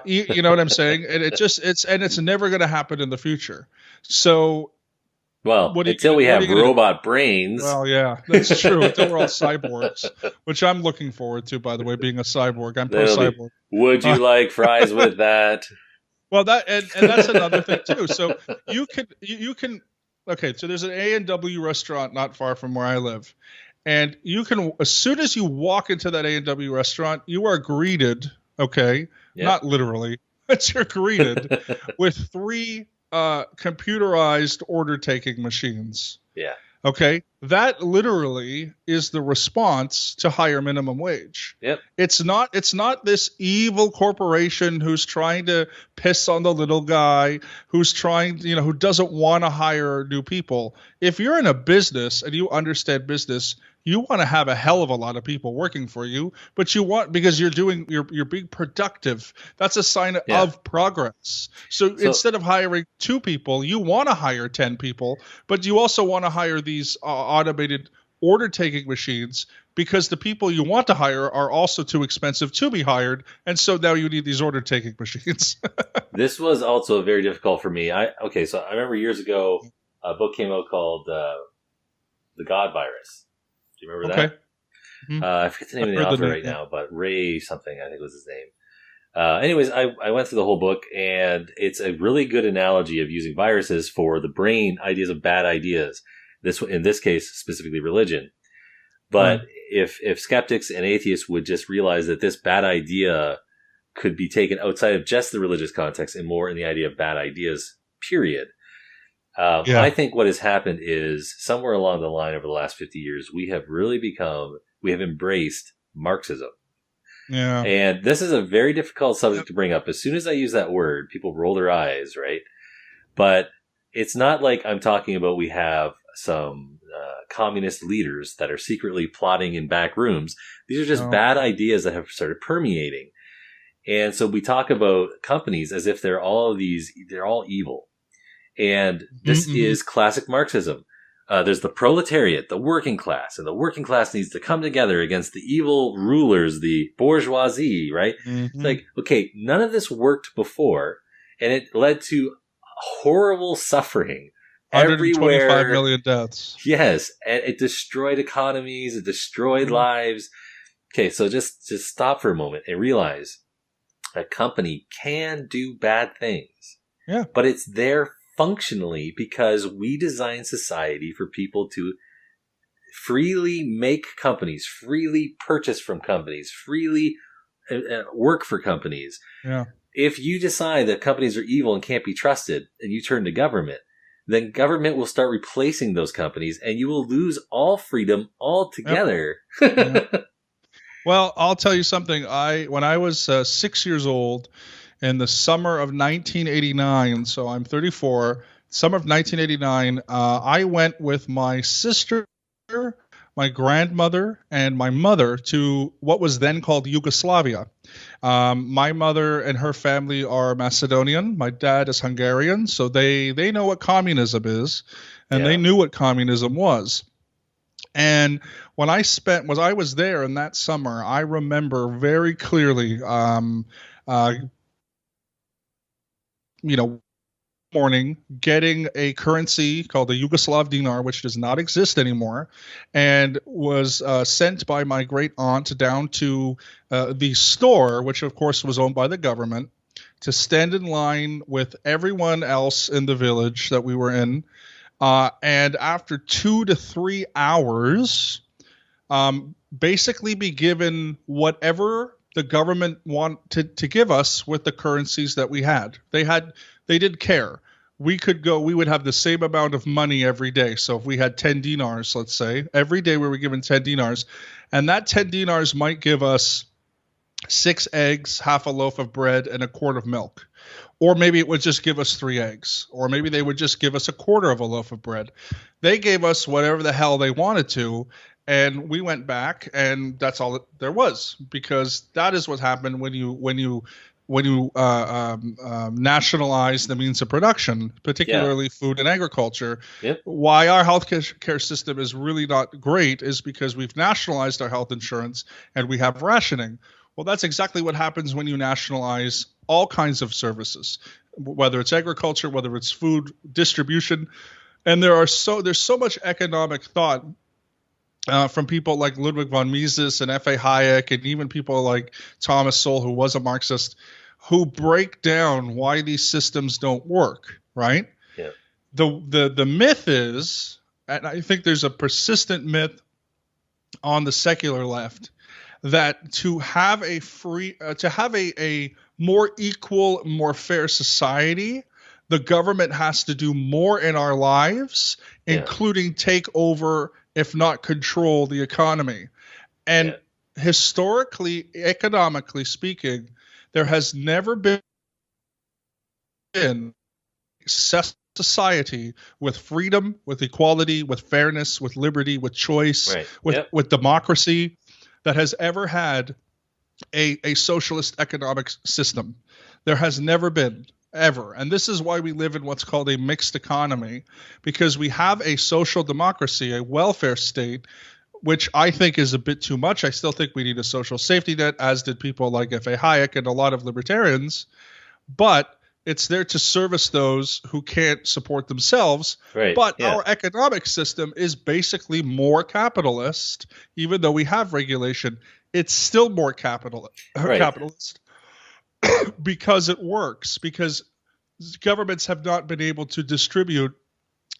You know what I'm saying? And it's never going to happen in the future. So, until we have robot brains. Well, yeah, that's true. Until we're all cyborgs, which I'm looking forward to, by the way, being a cyborg. I'm pro-cyborg. Would you like fries with that? Well, and that's another thing too. So you can. Okay, so there's an A&W restaurant not far from where I live, and you can, as soon as you walk into that A&W restaurant, you are greeted. Okay, not literally, but you're greeted with 3 computerized order taking machines. Yeah. Okay, that literally is the response to higher minimum wage. Yep. It's not this evil corporation who's trying to piss on the little guy, who's trying, who doesn't want to hire new people. If you're in a business and you understand business, you want to have a hell of a lot of people working for you, but because you're being productive. That's a sign of progress. So instead of hiring 2 people, you want to hire 10 people, but you also want to hire these automated order taking machines because the people you want to hire are also too expensive to be hired, and so now you need these order taking machines. This was also very difficult for me. So I remember years ago a book came out called The God Virus. Do you remember that? Mm-hmm. I forget the name of the author right now, but Ray something, I think was his name. Anyways, I went through the whole book, and it's a really good analogy of using viruses for the brain ideas of bad ideas. In this case, specifically religion. But if skeptics and atheists would just realize that this bad idea could be taken outside of just the religious context and more in the idea of bad ideas, period. I think what has happened is somewhere along the line over the last 50 years, we have embraced Marxism. Yeah. And this is a very difficult subject to bring up. As soon as I use that word, people roll their eyes, right? But it's not like I'm talking about we have some communist leaders that are secretly plotting in back rooms. These are just bad ideas that have started permeating. And so we talk about companies as if they're all evil. And this is classic Marxism. There's the proletariat, the working class, and the working class needs to come together against the evil rulers, the bourgeoisie, right? It's like, okay, none of this worked before, and it led to horrible suffering everywhere. 125 million deaths. Yes, and it destroyed economies, it destroyed lives. Okay, so just stop for a moment and realize a company can do bad things. Yeah. But it's there functionally because we design society for people to freely make companies, freely purchase from companies, freely work for companies. Yeah. If you decide that companies are evil and can't be trusted and you turn to government, then government will start replacing those companies and you will lose all freedom altogether. Yep. Yeah. Well, I'll tell you something. When I was 6 years old, in the summer of 1989, so I'm 34, summer of 1989, I went with my sister, my grandmother, and my mother to what was then called Yugoslavia. My mother and her family are Macedonian. My dad is Hungarian, so they know what communism is, and they knew what communism was. And when I was there in that summer, I remember very clearly, morning getting a currency called the Yugoslav dinar, which does not exist anymore, and was sent by my great aunt down to the store, which of course was owned by the government, to stand in line with everyone else in the village that we were in. And after 2 to 3 hours, basically be given whatever the government wanted to give us with the currencies that we had. They did care. We would have the same amount of money every day. So if we had 10 dinars, let's say, every day we were given 10 dinars, and that 10 dinars might give us 6 eggs, half a loaf of bread, and a quart of milk. Or maybe it would just give us 3 eggs. Or maybe they would just give us a quarter of a loaf of bread. They gave us whatever the hell they wanted to. And we went back, and that's all that there was, because that is what happened when you nationalize the means of production, particularly food and agriculture. Yep. Why our healthcare system is really not great is because we've nationalized our health insurance and we have rationing. Well, that's exactly what happens when you nationalize all kinds of services, whether it's agriculture, whether it's food distribution, and there's so much economic thought. From people like Ludwig von Mises and F.A. Hayek, and even people like Thomas Sowell, who was a Marxist, who break down why these systems don't work, right? Yeah. The myth is, and I think there's a persistent myth on the secular left, that to have a more equal, more fair society, the government has to do more in our lives, including take over, if not control, the economy. And historically, economically speaking, there has never been a society with freedom, with equality, with fairness, with liberty, with choice, with democracy that has ever had a socialist economic system. There has never been. Ever. And this is why we live in what's called a mixed economy, because we have a social democracy, a welfare state, which I think is a bit too much. I still think we need a social safety net, as did people like F.A. Hayek and a lot of libertarians. But it's there to service those who can't support themselves. Right. But Yeah. our economic system is basically more capitalist, even though we have regulation. It's still more capitalist because it works, because governments have not been able to distribute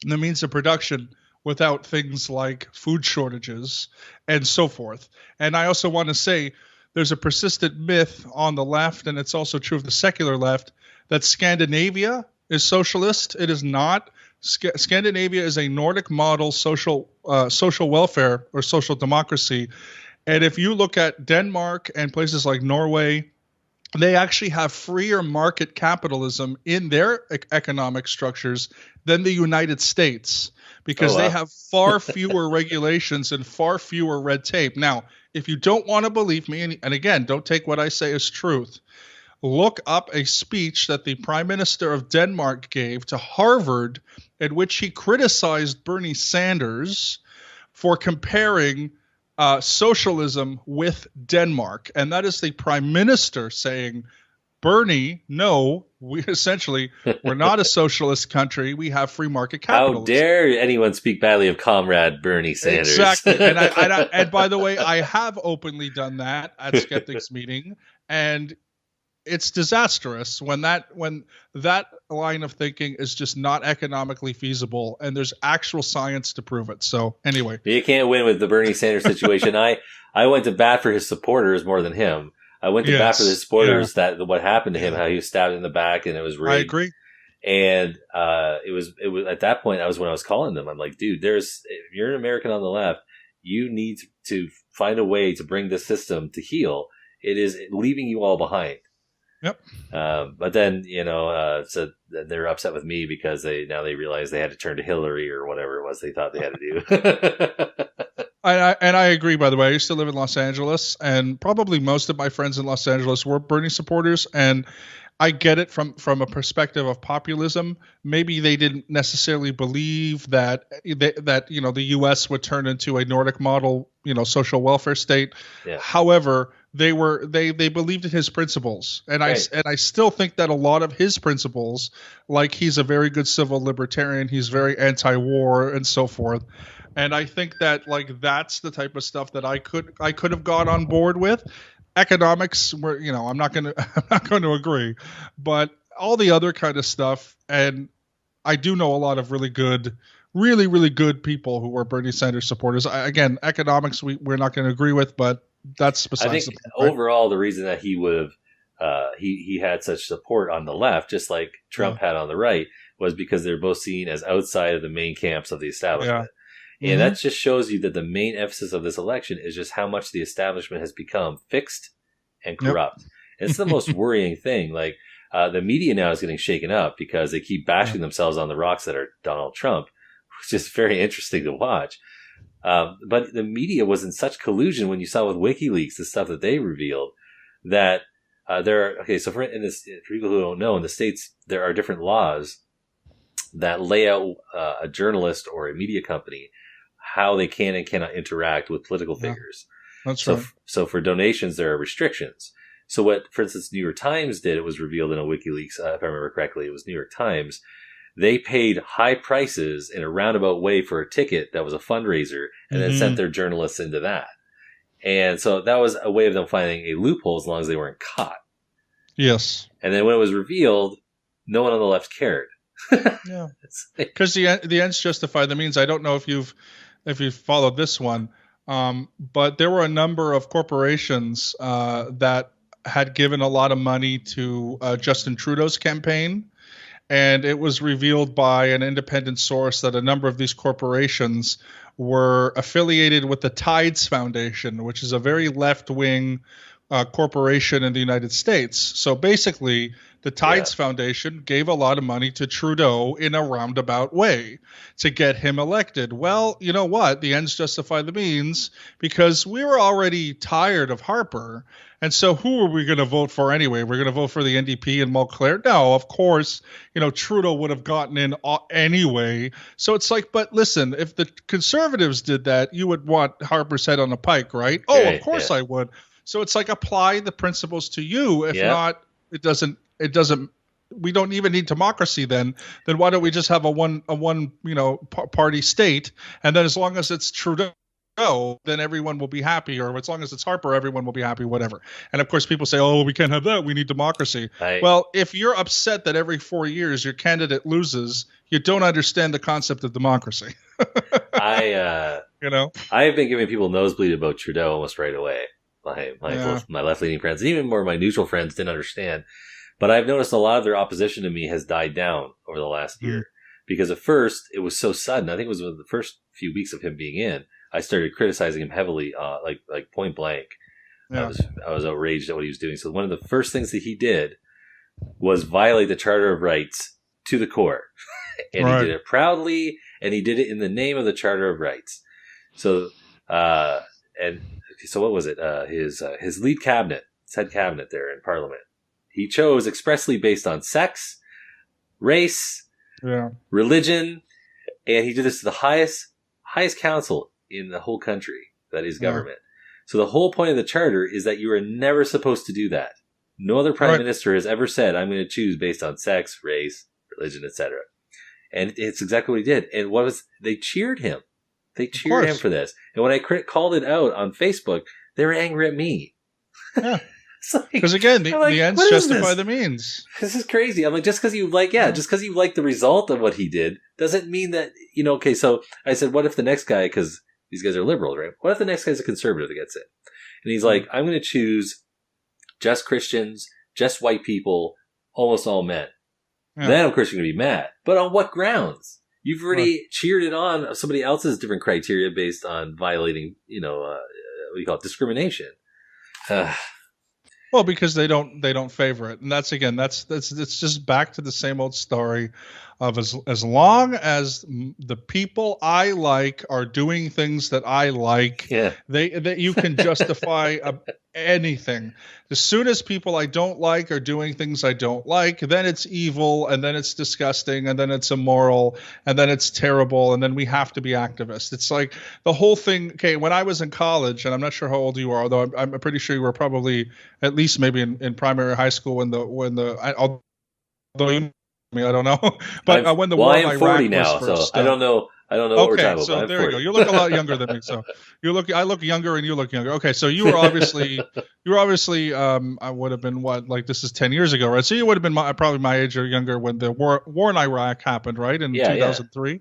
the means of production without things like food shortages and so forth. And I also want to say there's a persistent myth on the left, and it's also true of the secular left, that Scandinavia is socialist. It is not. Scandinavia is a Nordic model social welfare or social democracy. And if you look at Denmark and places like Norway, they actually have freer market capitalism in their economic structures than the United States, because they have far fewer regulations and far fewer red tape. Now, if you don't want to believe me, and again, don't take what I say as truth, look up a speech that the Prime Minister of Denmark gave to Harvard, in which he criticized Bernie Sanders for comparing socialism with Denmark. And that is the Prime Minister saying, Bernie, no, we're not a socialist country. We have free market capitalism. How dare anyone speak badly of Comrade Bernie Sanders? Exactly. And by the way, I have openly done that at Skeptics meeting, and it's disastrous when that line of thinking is just not economically feasible, and there's actual science to prove it. So anyway, you can't win with the Bernie Sanders situation. I went to bat for his supporters more than him. I went to bat for his supporters, that what happened to him, how he was stabbed in the back and it was rigged. I agree. And it was at that point, when I was calling them, I'm like, dude, if you're an American on the left, you need to find a way to bring this system to heal. It is leaving you all behind. Yep. But then, so they're upset with me because they realize they had to turn to Hillary or whatever it was they thought they had to do. And I agree, by the way. I used to live in Los Angeles, and probably most of my friends in Los Angeles were Bernie supporters, and I get it from a perspective of populism. Maybe they didn't necessarily believe that the U.S. would turn into a Nordic model, social welfare state. Yeah. However, they believed in his principles, and right. I still think that a lot of his principles, like he's a very good civil libertarian, he's very anti-war and so forth. And I think that that's the type of stuff that I could have got on board with. Economics, where I'm not going to agree, but all the other kind of stuff. And I do know a lot of really good people who are Bernie Sanders supporters. Again, economics we're not going to agree with, but that's besides. I think overall the reason that he would have he had such support on the left, just like Trump had on the right, was because they're both seen as outside of the main camps of the establishment. Yeah. And that just shows you that the main emphasis of this election is just how much the establishment has become fixed and corrupt. And it's the most worrying thing. The media now is getting shaken up because they keep bashing themselves on the rocks that are Donald Trump, which is very interesting to watch. But the media was in such collusion when you saw with WikiLeaks, the stuff that they revealed, that so for people who don't know, in the States, there are different laws that lay out a journalist or a media company how they can and cannot interact with political figures. That's right. So for donations, there are restrictions. So what, for instance, New York Times did, it was revealed in a WikiLeaks, if I remember correctly, it was New York Times. They paid high prices in a roundabout way for a ticket that was a fundraiser and then sent their journalists into that. And so that was a way of them finding a loophole as long as they weren't caught. Yes. And then when it was revealed, no one on the left cared. Yeah. Because the ends justify the means. I don't know if you've followed this one, but there were a number of corporations that had given a lot of money to Justin Trudeau's campaign. And it was revealed by an independent source that a number of these corporations were affiliated with the Tides Foundation, which is a very left-wing corporation in the United States. So basically, The Tides Foundation gave a lot of money to Trudeau in a roundabout way to get him elected. Well, you know what? The ends justify the means, because we were already tired of Harper. And so who are we going to vote for anyway? We're going to vote for the NDP and Mulcair? No, of course, Trudeau would have gotten in anyway. So it's like, but listen, if the Conservatives did that, you would want Harper's head on a pike, right? Oh, of course I would. So it's like, apply the principles to you. If not, it doesn't, we don't even need democracy then. Then why don't we just have a one party state? And then as long as it's Trudeau, then everyone will be happy, or as long as it's Harper, everyone will be happy, whatever. And of course, people say, oh, we can't have that. We need democracy. Well, if you're upset that every 4 years your candidate loses, you don't understand the concept of democracy. I have been giving people nosebleed about Trudeau almost right away. My left-leaning friends, and even more of my neutral friends, didn't understand. But I've noticed a lot of their opposition to me has died down over the last year. Because at first, it was so sudden. I think it was within the first few weeks of him being in, I started criticizing him heavily, like point blank. Yeah. I was outraged at what he was doing. So one of the first things that he did was violate the Charter of Rights to the core. And he did it proudly, and he did it in the name of the Charter of Rights. So, so what was it? His lead cabinet, his head cabinet there in Parliament, he chose expressly based on sex, race, religion, and he did this to the highest council in the whole country, that is government. So the whole point of the charter is that you are never supposed to do that. No other prime minister has ever said, I'm going to choose based on sex, race, religion, etc. And it's exactly what he did. And they cheered him. They cheered him for this. And when I called it out on Facebook, they were angry at me. Yeah. Because again, the ends justify the means. This is crazy. I'm like, just because you like the result of what he did doesn't mean that, okay, so I said, what if the next guy, because these guys are liberals, right? What if the next guy's a conservative that gets it? And he's like, I'm going to choose just Christians, just white people, almost all men. Yeah. Then, of course, you're going to be mad. But on what grounds? You've already cheered it on somebody else's different criteria based on violating, discrimination. Well, because they don't favor it, and that's it's just back to the same old story of as long as the people I like are doing things that I like, that you can justify anything. As soon as people I don't like are doing things I don't like, then it's evil, and then it's disgusting, and then it's immoral, and then it's terrible, and then we have to be activists. It's like the whole thing. Okay, when I was in college, and I'm not sure how old you are, although I'm pretty sure you were probably at least maybe in primary high school although you, I don't know, but when the war in Iraq I'm 40 now, so I don't know what we're talking about. So there you go. You look a lot younger than me. So I look younger and you look younger. Okay, so you were obviously I would have been this is 10 years ago, right? So you would have been probably my age or younger when the war in Iraq happened, right? In 2003. Yeah.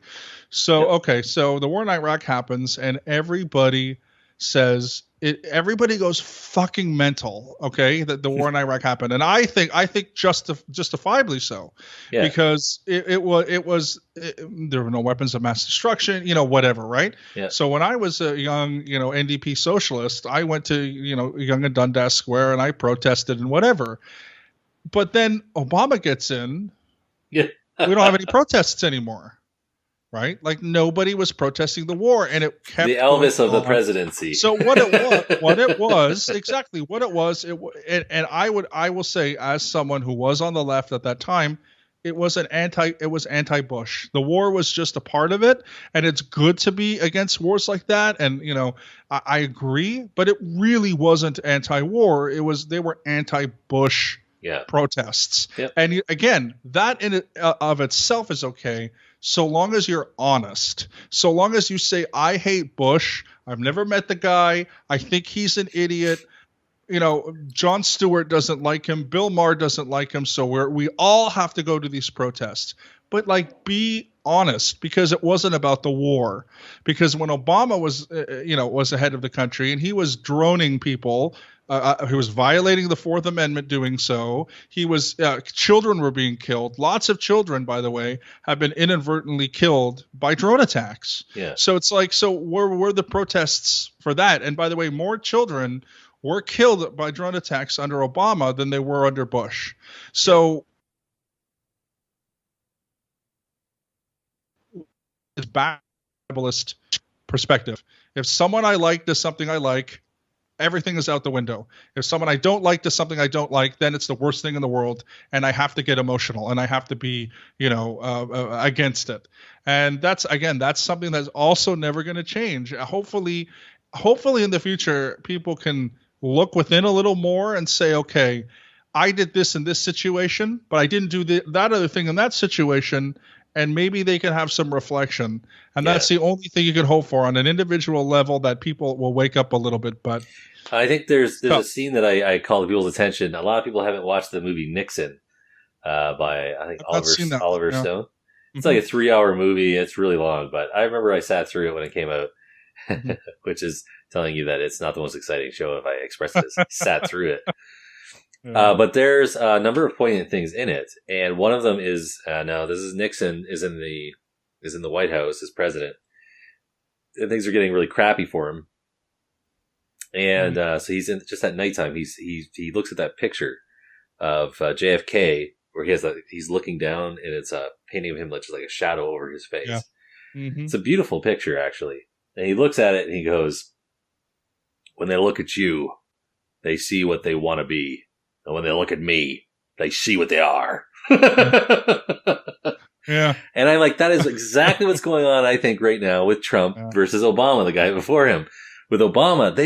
So okay, so the war in Iraq happens and everybody says everybody goes fucking mental, okay, that the war in Iraq happened. And I think justifiably so, because it was there were no weapons of mass destruction, whatever, right? Yeah. So when I was a young, NDP socialist, I went to, Yonge and Dundas Square and I protested and whatever. But then Obama gets in. Yeah. We don't have any protests anymore. Right? Like nobody was protesting the war, and it kept the Elvis of the presidency. So and I will say, as someone who was on the left at that time, it was anti-Bush. The war was just a part of it, and it's good to be against wars like that. And I agree, but it really wasn't anti-war. They were anti-Bush protests. Yep. And again, that in of itself is okay. So long as you're honest, so long as you say, I hate Bush, I've never met the guy, I think he's an idiot, Jon Stewart doesn't like him, Bill Maher doesn't like him, so we all have to go to these protests. But be honest, because it wasn't about the war. Because when Obama was the head of the country and he was droning people, he was violating the Fourth Amendment doing so. He was children were being killed. Lots of children, by the way, have been inadvertently killed by drone attacks. Yeah. So it's where were the protests for that? And by the way, more children were killed by drone attacks under Obama than they were under Bush. So Bibalist perspective. If someone I like does something I like, everything is out the window. If someone I don't like does something I don't like, then it's the worst thing in the world, and I have to get emotional, and I have to be, against it. And that's something that's also never going to change. Hopefully in the future, people can look within a little more and say, okay, I did this in this situation, but I didn't do that other thing in that situation. And maybe they can have some reflection. And that's the only thing you can hope for on an individual level, that people will wake up a little bit. But I think there's a scene that I call people's attention. A lot of people haven't watched the movie Nixon by, I think, Oliver Stone. It's like a 3-hour movie. It's really long, but I remember I sat through it when it came out, which is telling you that it's not the most exciting show if I express this. Sat through it. But there's a number of poignant things in it, and one of them is now this is Nixon is in the White House as president, and things are getting really crappy for him. And so he's in just at nighttime. He looks at that picture of JFK where he's looking down, and it's a painting of him just like a shadow over his face. Yeah. Mm-hmm. It's a beautiful picture, actually. And he looks at it and he goes, "When they look at you, they see what they want to be. And when they look at me, they see what they are." Yeah. And I'm like, that is exactly what's going on, I think, right now with Trump versus Obama, the guy before him. With Obama,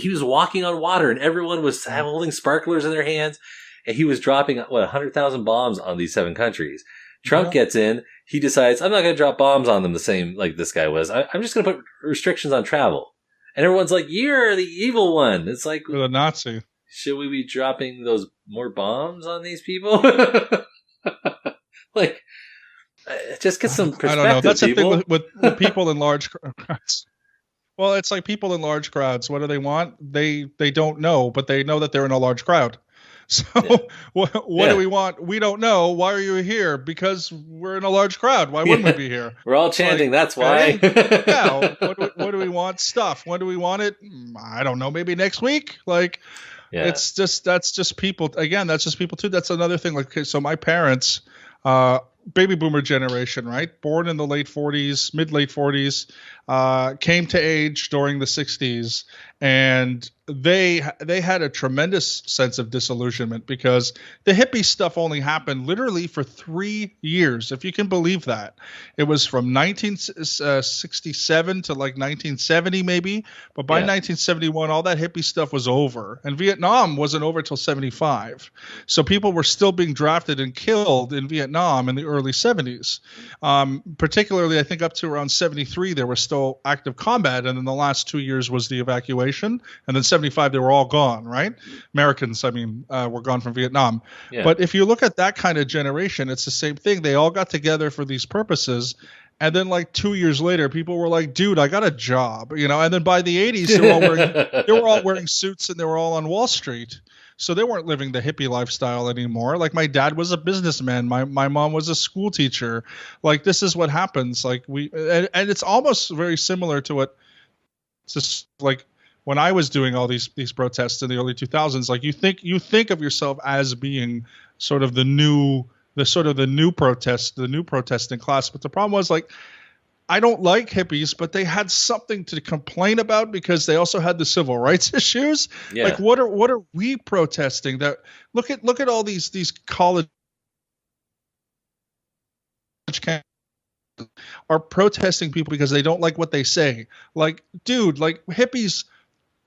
he was walking on water, and everyone was holding sparklers in their hands, and he was dropping 100,000 bombs on these 7 countries. Trump gets in, he decides, I'm not going to drop bombs on them the same like this guy was. I'm just going to put restrictions on travel. And everyone's like, you're the evil one. It's like, you're the Nazi. Should we be dropping those more bombs on these people? Like, just get some perspective. I don't know. That's the thing with people in large crowds. Well, it's like people in large crowds. What do they want? They don't know, but they know that they're in a large crowd. So what do we want? We don't know. Why are you here? Because we're in a large crowd. Why wouldn't we be here? We're all chanting. That's why. Yeah. What do we want? Stuff. When do we want it? I don't know. Maybe next week. Like, that's just people. Again, that's just people too. That's another thing. Like, okay, so my parents, baby boomer generation, right? Born in the mid late 40s, came to age during the 60s, and they had a tremendous sense of disillusionment because the hippie stuff only happened literally for 3 years, if you can believe that. It was from 1967 to like 1970 maybe, but by 1971 all that hippie stuff was over, and Vietnam wasn't over till 75. So people were still being drafted and killed in Vietnam in the early 70s. Particularly, I think up to around 73 there was still active combat, and then the last 2 years was the evacuation, and then 75 they were all gone, right? Americans, were gone from Vietnam. Yeah. But if you look at that kind of generation, it's the same thing. They all got together for these purposes, and then like 2 years later, people were like, "Dude, I got a job," And then by the 80s, they were all wearing suits, and they were all on Wall Street. So they weren't living the hippie lifestyle anymore. Like, my dad was a businessman. My mom was a school teacher. Like, this is what happens. Like, and it's almost very similar to what it's just like when I was doing all these protests in the early 2000s. Like, you think of yourself as being sort of the new protesting class. But the problem was, like, I don't like hippies, but they had something to complain about because they also had the civil rights issues. Yeah. Like, what are we protesting? That look at all these college campuses are protesting people because they don't like what they say. Like, dude, like, hippies,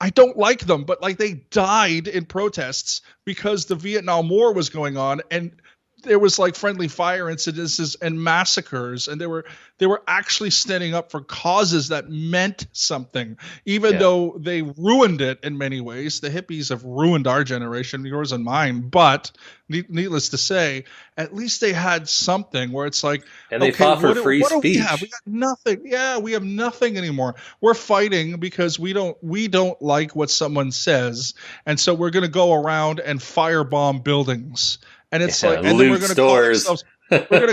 I don't like them, but like, they died in protests because the Vietnam War was going on, and there was like friendly fire incidences and massacres, and they were actually standing up for causes that meant something, even though they ruined it in many ways. The hippies have ruined our generation, yours and mine. But needless to say, at least they had something where it's like, and they fought for free speech. We got nothing. Yeah, we have nothing anymore. We're fighting because we don't like what someone says, and so we're going to go around and firebomb buildings. And it's like, and then we're going to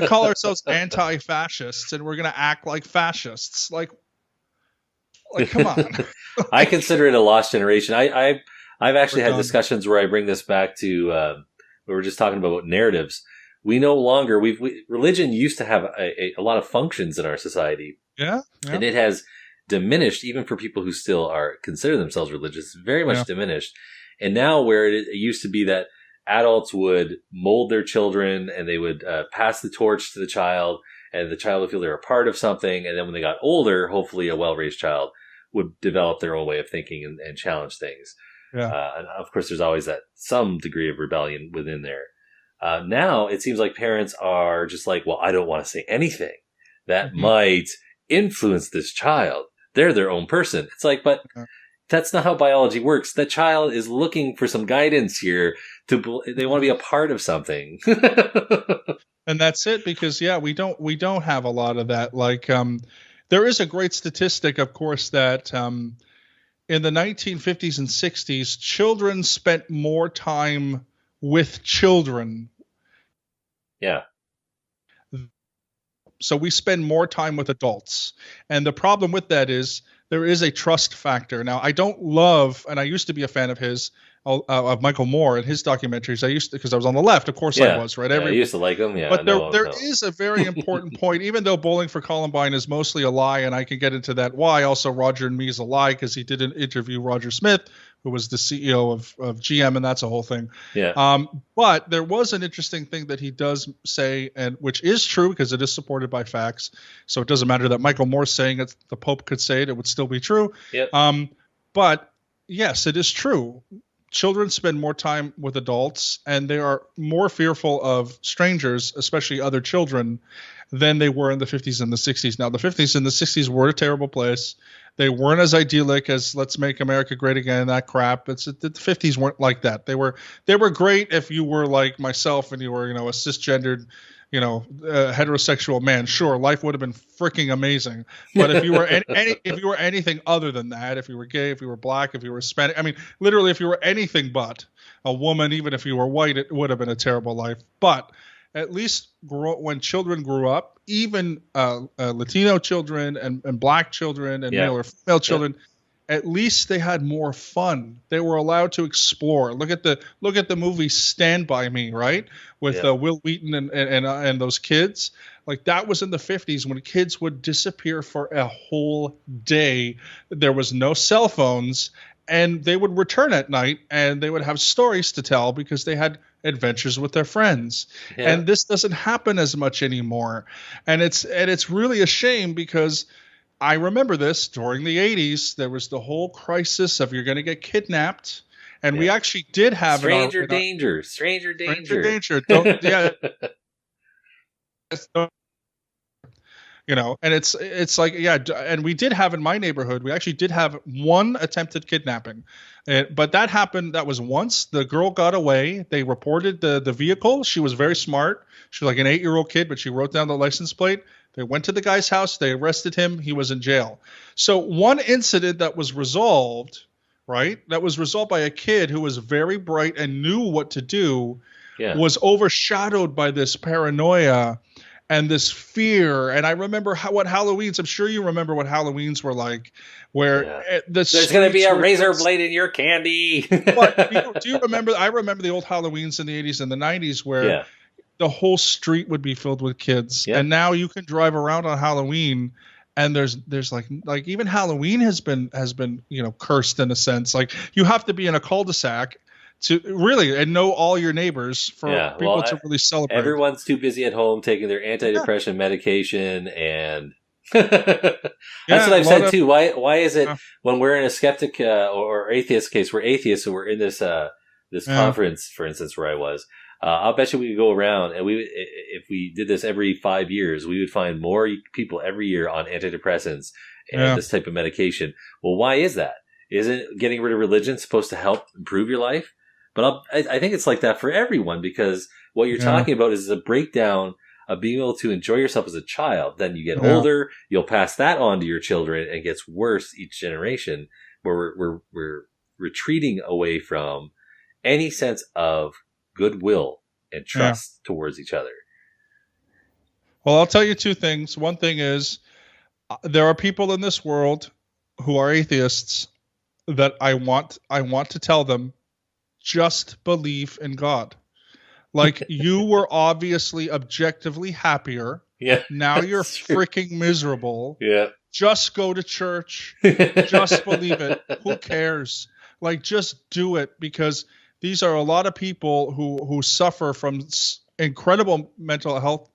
call ourselves anti-fascists, and we're going to act like fascists. Like, come on. I consider it a lost generation. I've actually had discussions where I bring this back to we were just talking about narratives. we no longer, religion used to have a lot of functions in our society. Yeah. And it has diminished, even for people who still consider themselves religious, very much diminished. And now where it used to be that adults would mold their children and they would pass the torch to the child, and the child would feel they're a part of something. And then when they got older, hopefully a well-raised child would develop their own way of thinking and challenge things. Yeah. And of course, there's always some degree of rebellion within there. Now it seems like parents are just like, well, I don't want to say anything that might influence this child. They're their own person. It's like, but that's not how biology works. That child is looking for some guidance here. They want to be a part of something. And that's it, because we don't have a lot of that. Like, there is a great statistic, of course, that in the 1950s and 60s, children spent more time with children. Yeah. So we spend more time with adults. And the problem with that is there is a trust factor. Now, I don't love, and I used to be a fan of his, of Michael Moore and his documentaries. Because I was on the left. Of course I was, right? I used to like him, yeah. But there is a very important point, even though Bowling for Columbine is mostly a lie, and I can get into that why. Also, Roger and Me is a lie, because he did interview Roger Smith, who was the CEO of GM, and that's a whole thing. Yeah. But there was an interesting thing that he does say, and which is true because it is supported by facts. So it doesn't matter that Michael Moore's saying it, the Pope could say it would still be true. Yep. But yes, it is true. Children spend more time with adults, and they are more fearful of strangers, especially other children, than they were in the 50s and the 60s. Now, the 50s and the 60s were a terrible place. They weren't as idyllic as "Let's Make America Great Again" and that crap. The 50s weren't like that. They were great if you were like myself and you were, a cisgendered, heterosexual man. Sure, life would have been freaking amazing. But if you were if you were anything other than that, if you were gay, if you were black, if you were Hispanic, I mean, literally, if you were anything but a woman, even if you were white, it would have been a terrible life. But at least when children grew up, even Latino children and black children and male or female children, at least they had more fun. They were allowed to explore. Look at the movie Stand By Me, right? With Will Wheaton and those kids. Like, that was in the 50s when kids would disappear for a whole day. There was no cell phones, and they would return at night and they would have stories to tell because they had adventures with their friends. Yeah. And this doesn't happen as much anymore. And it's really a shame, because I remember this during the 80s. There was the whole crisis of you're going to get kidnapped. And we actually did have stranger danger. Don't, and it's like, and we did have in my neighborhood, we actually did have one attempted kidnapping, but that happened. That was once. The girl got away. They reported the vehicle. She was very smart. She was like an 8-year-old kid, but she wrote down the license plate. They went to the guy's house. They arrested him. He was in jail. So one incident that was resolved, right? That was resolved by a kid who was very bright and knew what to do, was overshadowed by this paranoia and this fear. And I remember what Halloweens, I'm sure you remember what Halloweens were like, where there's going to be a razor blade in your candy. But do you remember? I remember the old Halloweens in the 80s and the 90s where the whole street would be filled with kids. Yeah. And now you can drive around on Halloween and there's like even Halloween has been, cursed in a sense. Like, you have to be in a cul-de-sac to really and know all your neighbors for people to really celebrate. Everyone's too busy at home taking their antidepressant medication, and that's what I've said too. Why is it when we're in a skeptic or atheist case, we're atheists, and we're in this conference, for instance, where I was. I'll bet you we could go around, and if we did this every 5 years, we would find more people every year on antidepressants and this type of medication. Well, why is that? Isn't getting rid of religion supposed to help improve your life? But I think it's like that for everyone, because what you're talking about is a breakdown of being able to enjoy yourself as a child. Then you get older, you'll pass that on to your children, and it gets worse each generation, where we're retreating away from any sense of goodwill and trust towards each other. Well, I'll tell you two things. One thing is, there are people in this world who are atheists that I want to tell them, just believe in God. Like, you were obviously objectively happier. Yeah. Now you're that's true. freaking miserable. Yeah. Just go to church. Just believe it. Who cares? Like, just do it, because these are a lot of people who suffer from incredible mental health,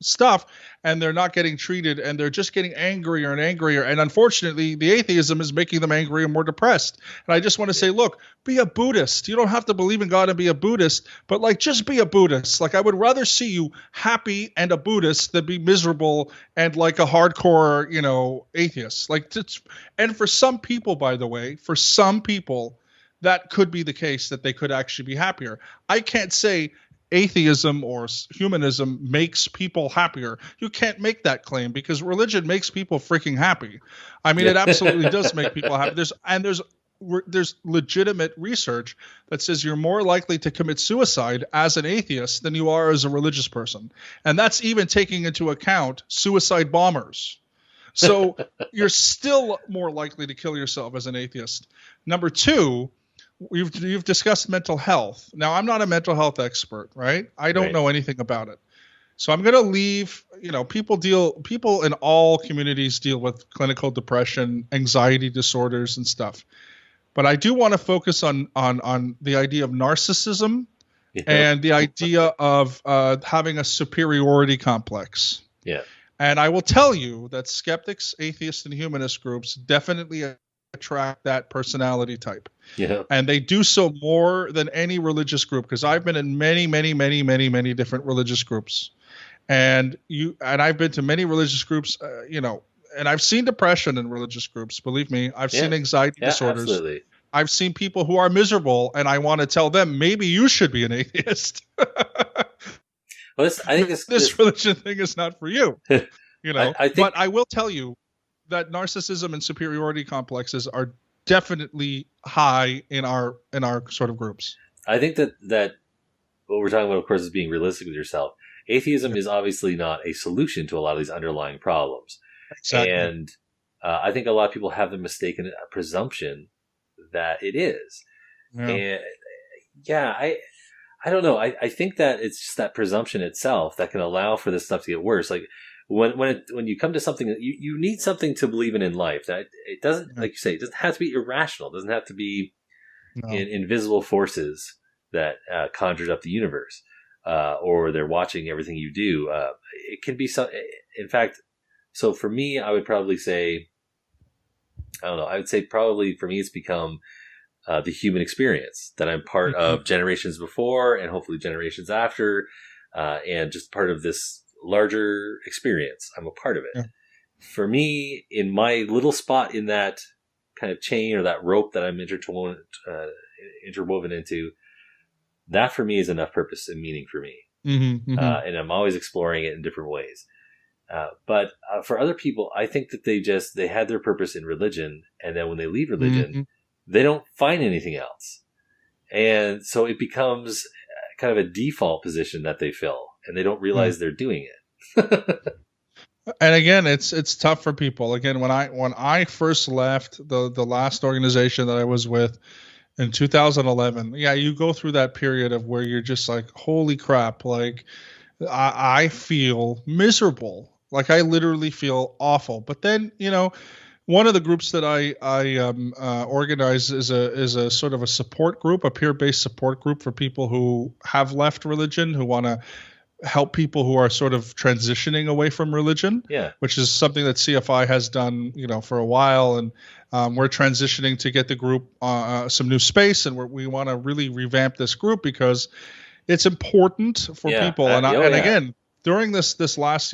stuff, and they're not getting treated, and they're just getting angrier and angrier. And unfortunately, the atheism is making them angry and more depressed. And I just want to say, look, be a Buddhist. You don't have to believe in God and be a Buddhist, but like, just be a Buddhist. Like, I would rather see you happy and a Buddhist than be miserable and like a hardcore, atheist. Like, and for some people, by the way, that could be the case, that they could actually be happier. I can't say atheism or humanism makes people happier. You can't make that claim, because religion makes people freaking happy. I mean, it absolutely does make people happy. There's legitimate research that says you're more likely to commit suicide as an atheist than you are as a religious person. And that's even taking into account suicide bombers. So you're still more likely to kill yourself as an atheist. Number two, you've discussed mental health. Now, I'm not a mental health expert, right? I don't know anything about it. So I'm going to leave, people in all communities deal with clinical depression, anxiety disorders and stuff. But I do want to focus on the idea of narcissism and the idea of having a superiority complex. Yeah. And I will tell you that skeptics, atheists, and humanist groups definitely attract that personality type. Yeah. And they do so more than any religious group, because I've been in many, many, many, many, many different religious groups. And I've been to many religious groups, and I've seen depression in religious groups. Believe me, I've seen anxiety disorders. Absolutely. I've seen people who are miserable, and I want to tell them, maybe you should be an atheist. Well, I think this religion thing is not for you. I think, but I will tell you that narcissism and superiority complexes are definitely high in our sort of groups. I think that what we're talking about, of course, is being realistic with yourself. Atheism is obviously not a solution to a lot of these underlying problems. Exactly. And I think a lot of people have the mistaken presumption that it is. Yeah. And I don't know. I think that it's just that presumption itself that can allow for this stuff to get worse. Like, when you come to something that you need something to believe in life, that it doesn't, like you say, it doesn't have to be irrational. It doesn't have to be invisible forces that conjured up the universe, or they're watching everything you do. It can be some. In fact, so for me, I would probably say, I don't know. I would say probably for me, it's become the human experience, that I'm part of generations before and hopefully generations after, and just part of this larger experience. I'm a part of it. Yeah. For me, in my little spot in that kind of chain or that rope that I'm interwoven into, that for me is enough purpose and meaning for me. And I'm always exploring it in different ways. But for other people, I think that they had their purpose in religion, and then when they leave religion, they don't find anything else. And so it becomes kind of a default position that they fill, and they don't realize they're doing it. And again, it's tough for people. Again, when I first left the last organization that I was with in 2011, you go through that period of where you're just like, holy crap, like I feel miserable. Like, I literally feel awful. But then, one of the groups that I organize is a sort of a support group, a peer-based support group for people who have left religion, who want to help people who are sort of transitioning away from religion, which is something that CFI has done, for a while. And we're transitioning to get the group some new space, and we want to really revamp this group because it's important for people. And again, during this last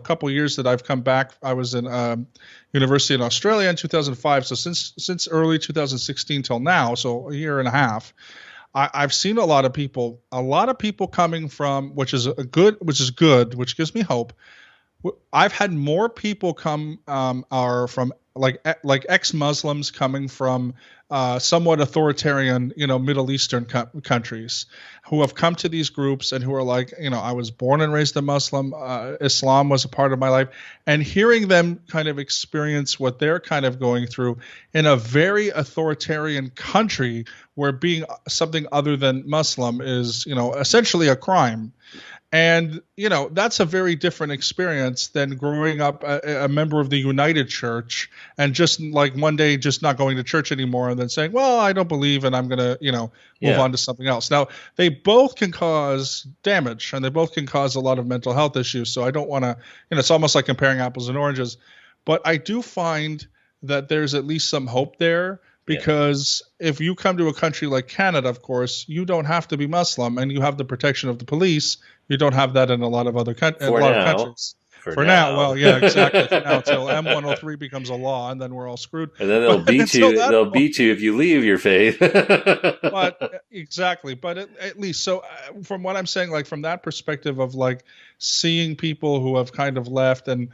couple years that I've come back, I was in university in Australia in 2005. So since early 2016 till now, so a year and a half, I've seen a lot of people coming from, which is good, which gives me hope. I've had more people come are from like ex-Muslims coming from somewhat authoritarian, Middle Eastern countries who have come to these groups and who are like, I was born and raised a Muslim. Islam was a part of my life, and hearing them kind of experience what they're kind of going through in a very authoritarian country where being something other than Muslim is, essentially a crime. And, that's a very different experience than growing up a member of the United Church and just like one day just not going to church anymore and then saying, well, I don't believe and I'm going to, move on to something else. Now, they both can cause damage and they both can cause a lot of mental health issues. So I don't want to, it's almost like comparing apples and oranges. But I do find that there's at least some hope there. Because if you come to a country like Canada, of course, you don't have to be Muslim and you have the protection of the police. You don't have that in a lot of other countries. For now. Well, yeah, exactly. For now, until M103 becomes a law, and then we're all screwed. And then they'll beat you. They'll beat you if you leave your faith. But exactly. But at least, so from what I'm saying, like from that perspective of like seeing people who have kind of left and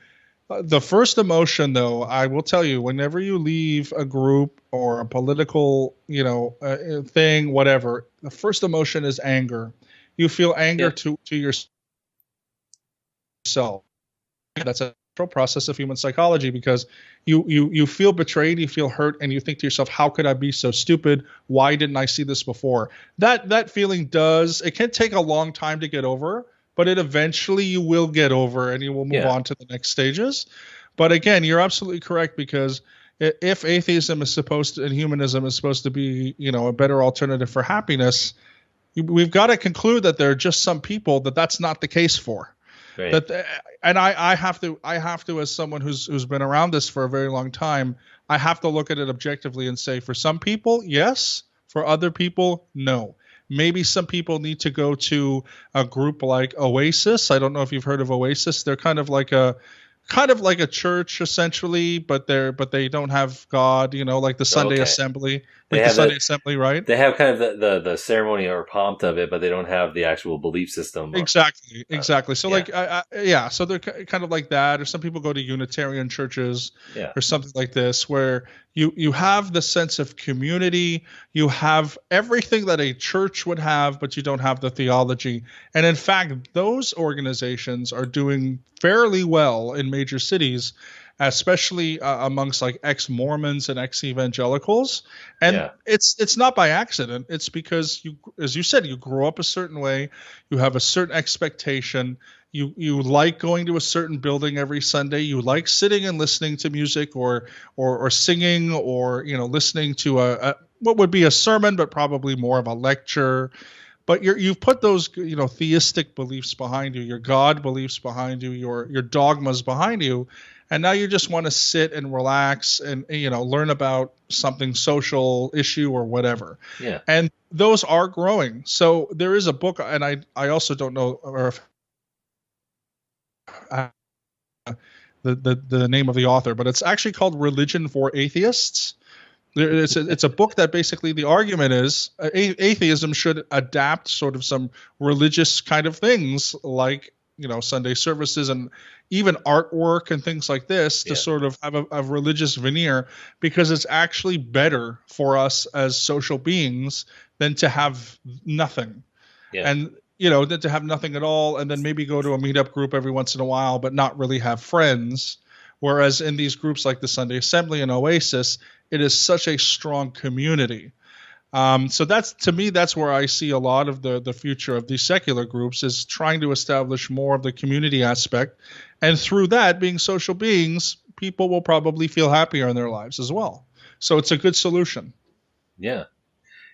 the first emotion, though, I will tell you, whenever you leave a group or a political, thing, whatever, the first emotion is anger. You feel anger to yourself. That's a natural process of human psychology because you feel betrayed, you feel hurt, and you think to yourself, how could I be so stupid? Why didn't I see this before? That feeling it can take a long time to get over. But it eventually you will get over and you will move on to the next stages. But again, you're absolutely correct because if atheism is and humanism is supposed to be, a better alternative for happiness, we've got to conclude that there are just some people that's not the case for. Right. And I have to as someone who's been around this for a very long time, I have to look at it objectively and say for some people, yes, for other people, no. Maybe some people need to go to a group like Oasis. I don't know if you've heard of Oasis. They're kind of like a church essentially, but they don't have God, like the Sunday assembly. Assembly, right? They have kind of the ceremony or pomp of it, but they don't have the actual belief system. Exactly. So so they're kind of like that. Or some people go to Unitarian churches or something like this, where you have the sense of community, you have everything that a church would have, but you don't have the theology. And in fact, those organizations are doing fairly well in major cities, especially amongst like ex-Mormons and ex-evangelicals. And it's not by accident. It's because as you said, you grow up a certain way, you have a certain expectation. You like going to a certain building every Sunday. You like sitting and listening to music or singing or listening to a what would be a sermon, but probably more of a lecture. But you've put those theistic beliefs behind you, your God beliefs behind you, your dogmas behind you, and now you just want to sit and relax and learn about something social issue or whatever. Yeah. And those are growing. So there is a book, and I also don't know or if the name of the author, but it's actually called Religion for Atheists. It's a book that basically the argument is atheism should adapt sort of some religious kind of things like Sunday services and even artwork and things like this to sort of have a religious veneer, because it's actually better for us as social beings than to have nothing. And than to have nothing at all and then maybe go to a meetup group every once in a while but not really have friends. Whereas in these groups like the Sunday Assembly and Oasis, it is such a strong community. So that's where I see a lot of the future of these secular groups is trying to establish more of the community aspect. And through that, being social beings, people will probably feel happier in their lives as well. So it's a good solution. Yeah.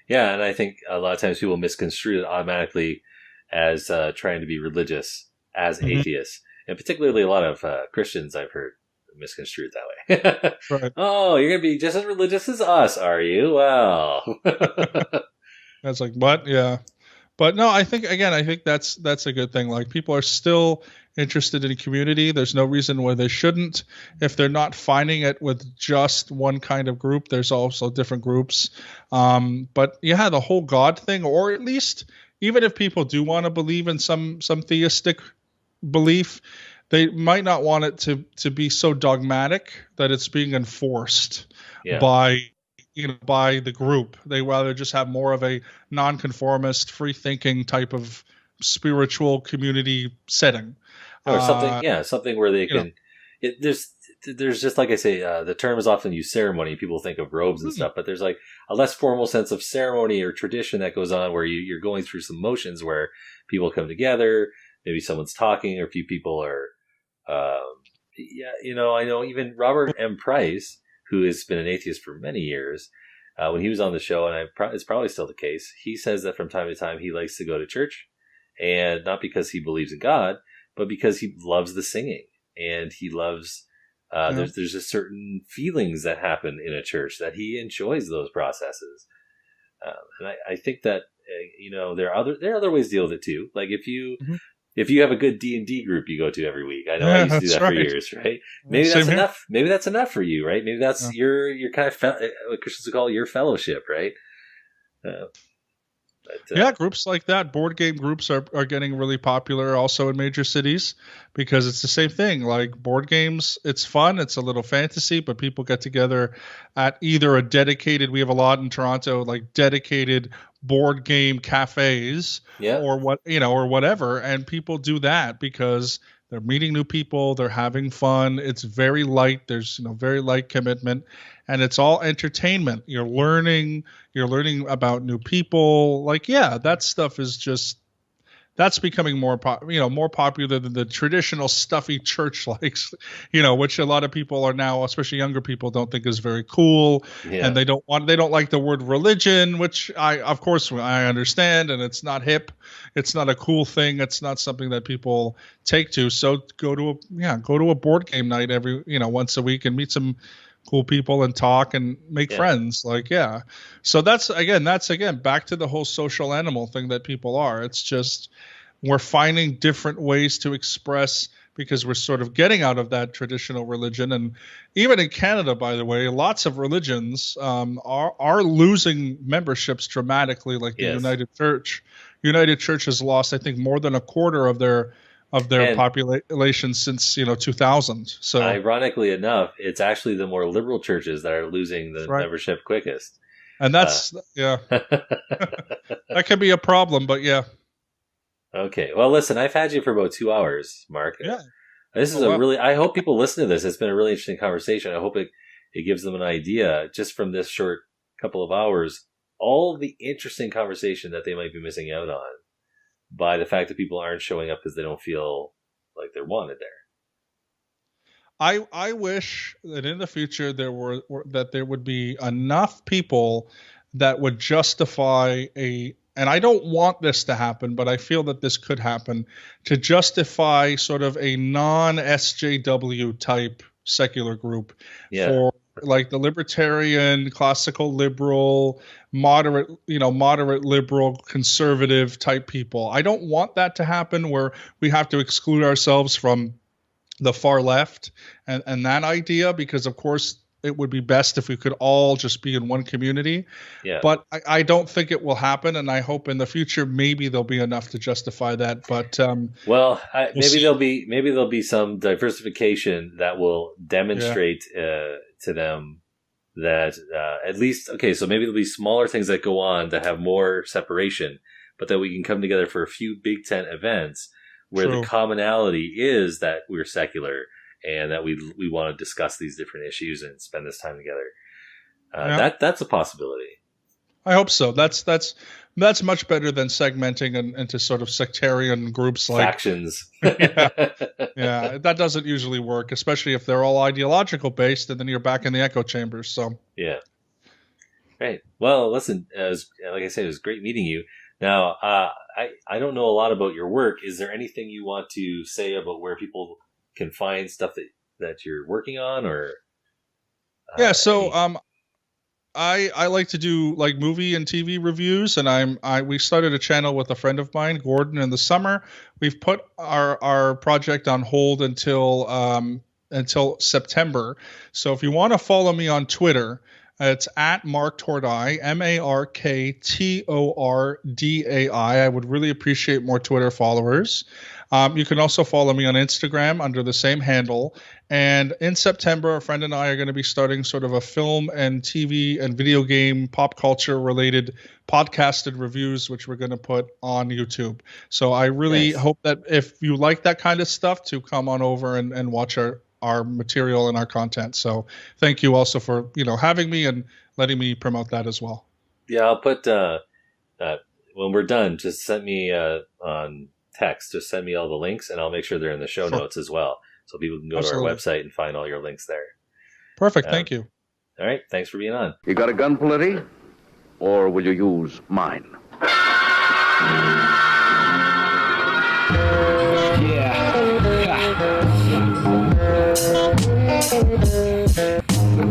Yeah, and I think a lot of times people misconstrue it automatically as trying to be religious as atheists. And particularly a lot of Christians I've heard misconstrued that way. Right. Oh, you're going to be just as religious as us, are you? Well. That's like, what? Yeah. But no, I think that's a good thing. Like people are still interested in community. There's no reason why they shouldn't. If they're not finding it with just one kind of group, there's also different groups. But yeah, the whole God thing, or at least even if people do want to believe in some theistic belief, they might not want it to be so dogmatic that it's being enforced by by the group. They rather just have more of a nonconformist, free thinking type of spiritual community setting, or something. Something where they can. There's just, like I say, the term is often used ceremony. People think of robes and stuff, but there's like a less formal sense of ceremony or tradition that goes on where you're going through some motions where people come together. Maybe someone's talking, or a few people are. I know even Robert M. Price, who has been an atheist for many years, when he was on the show, and it's probably still the case, he says that from time to time he likes to go to church, and not because he believes in God, but because he loves the singing, and he loves. There's just certain feelings that happen in a church that he enjoys those processes, and I think that there are other ways to deal with it too. Like if you have a good D&D group you go to every week, I know I used to do that for years, right? Maybe that's enough. Maybe that's enough for you, right? Maybe that's your kind of what Christians would call your fellowship, right? Groups like that, board game groups are getting really popular also in major cities because it's the same thing. Like board games, it's fun, it's a little fantasy, but people get together at either a dedicated, we have a lot in Toronto, like dedicated board game cafes or whatever, and people do that because they're meeting new people, they're having fun, it's very light, there's very light commitment, and it's all entertainment. You're learning about new people. Like that stuff is just that's becoming more popular than the traditional stuffy church likes, which a lot of people are now, especially younger people, don't think is very cool, and they don't like the word religion, which I understand, and it's not hip, it's not a cool thing, it's not something that people take to. So go to a board game night every once a week and meet some cool people and talk and make friends. So that's again back to the whole social animal thing that people are. It's just we're finding different ways to express because we're sort of getting out of that traditional religion. And even in Canada, by the way, lots of religions are losing memberships dramatically, like the United Church. United Church has lost, I think, more than a quarter of their population since 2000. So ironically enough, it's actually the more liberal churches that are losing the membership quickest. And that's that can be a problem, but Okay. Well, listen, I've had you for about 2 hours, Mark. Yeah. This is I hope people listen to this. It's been a really interesting conversation. I hope it gives them an idea just from this short couple of hours, all the interesting conversation that they might be missing out on by the fact that people aren't showing up because they don't feel like they're wanted there. I wish that in the future there would be enough people that would justify and I don't want this to happen, but I feel that this could happen, to justify sort of a non-SJW type secular group for like the libertarian, classical liberal, moderate liberal, conservative type people. I don't want that to happen where we have to exclude ourselves from the far left and that idea, because of course it would be best if we could all just be in one community. But I don't think it will happen, and I hope in the future maybe there'll be enough to justify that. But maybe there'll be some diversification that will demonstrate to them that at least so maybe there'll be smaller things that go on that have more separation, but that we can come together for a few big tent events where the commonality is that we're secular and that we want to discuss these different issues and spend this time together. That's a possibility. I hope so. That's much better than segmenting into sort of sectarian groups like factions. That doesn't usually work, especially if they're all ideological based, and then you're back in the echo chambers. So Great. Well, listen, like I said, it was great meeting you. Now, I don't know a lot about your work. Is there anything you want to say about where people can find stuff that you're working on, or I like to do like movie and TV reviews, and we started a channel with a friend of mine, Gordon, in the summer. We've put our project on hold until September. So if you want to follow me on Twitter, It's at Mark Tordai, MarkTordai. I would really appreciate more Twitter followers. You can also follow me on Instagram under the same handle. And in September, a friend and I are going to be starting sort of a film and TV and video game pop culture related podcasted reviews, which we're going to put on YouTube. So I really hope that if you like that kind of stuff, to come on over and watch our material and our content. So thank you also for, having me and letting me promote that as well. Yeah, I'll put, when we're done, just send me on text, just send me all the links and I'll make sure they're in the show notes as well. So people can go to our website and find all your links there. Perfect. Thank you. All right. Thanks for being on. You got a gun, Paletti? Or will you use mine?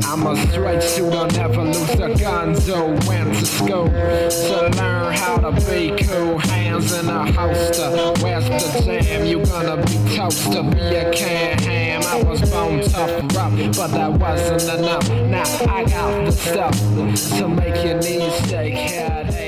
I'm a straight shooter, never lose a gun, so went to school to learn how to be cool. Hands in a holster, where's the jam? You gonna be toast to be a can ham. I was born tough and rough, but that wasn't enough. Now I got the stuff to make your knees shake.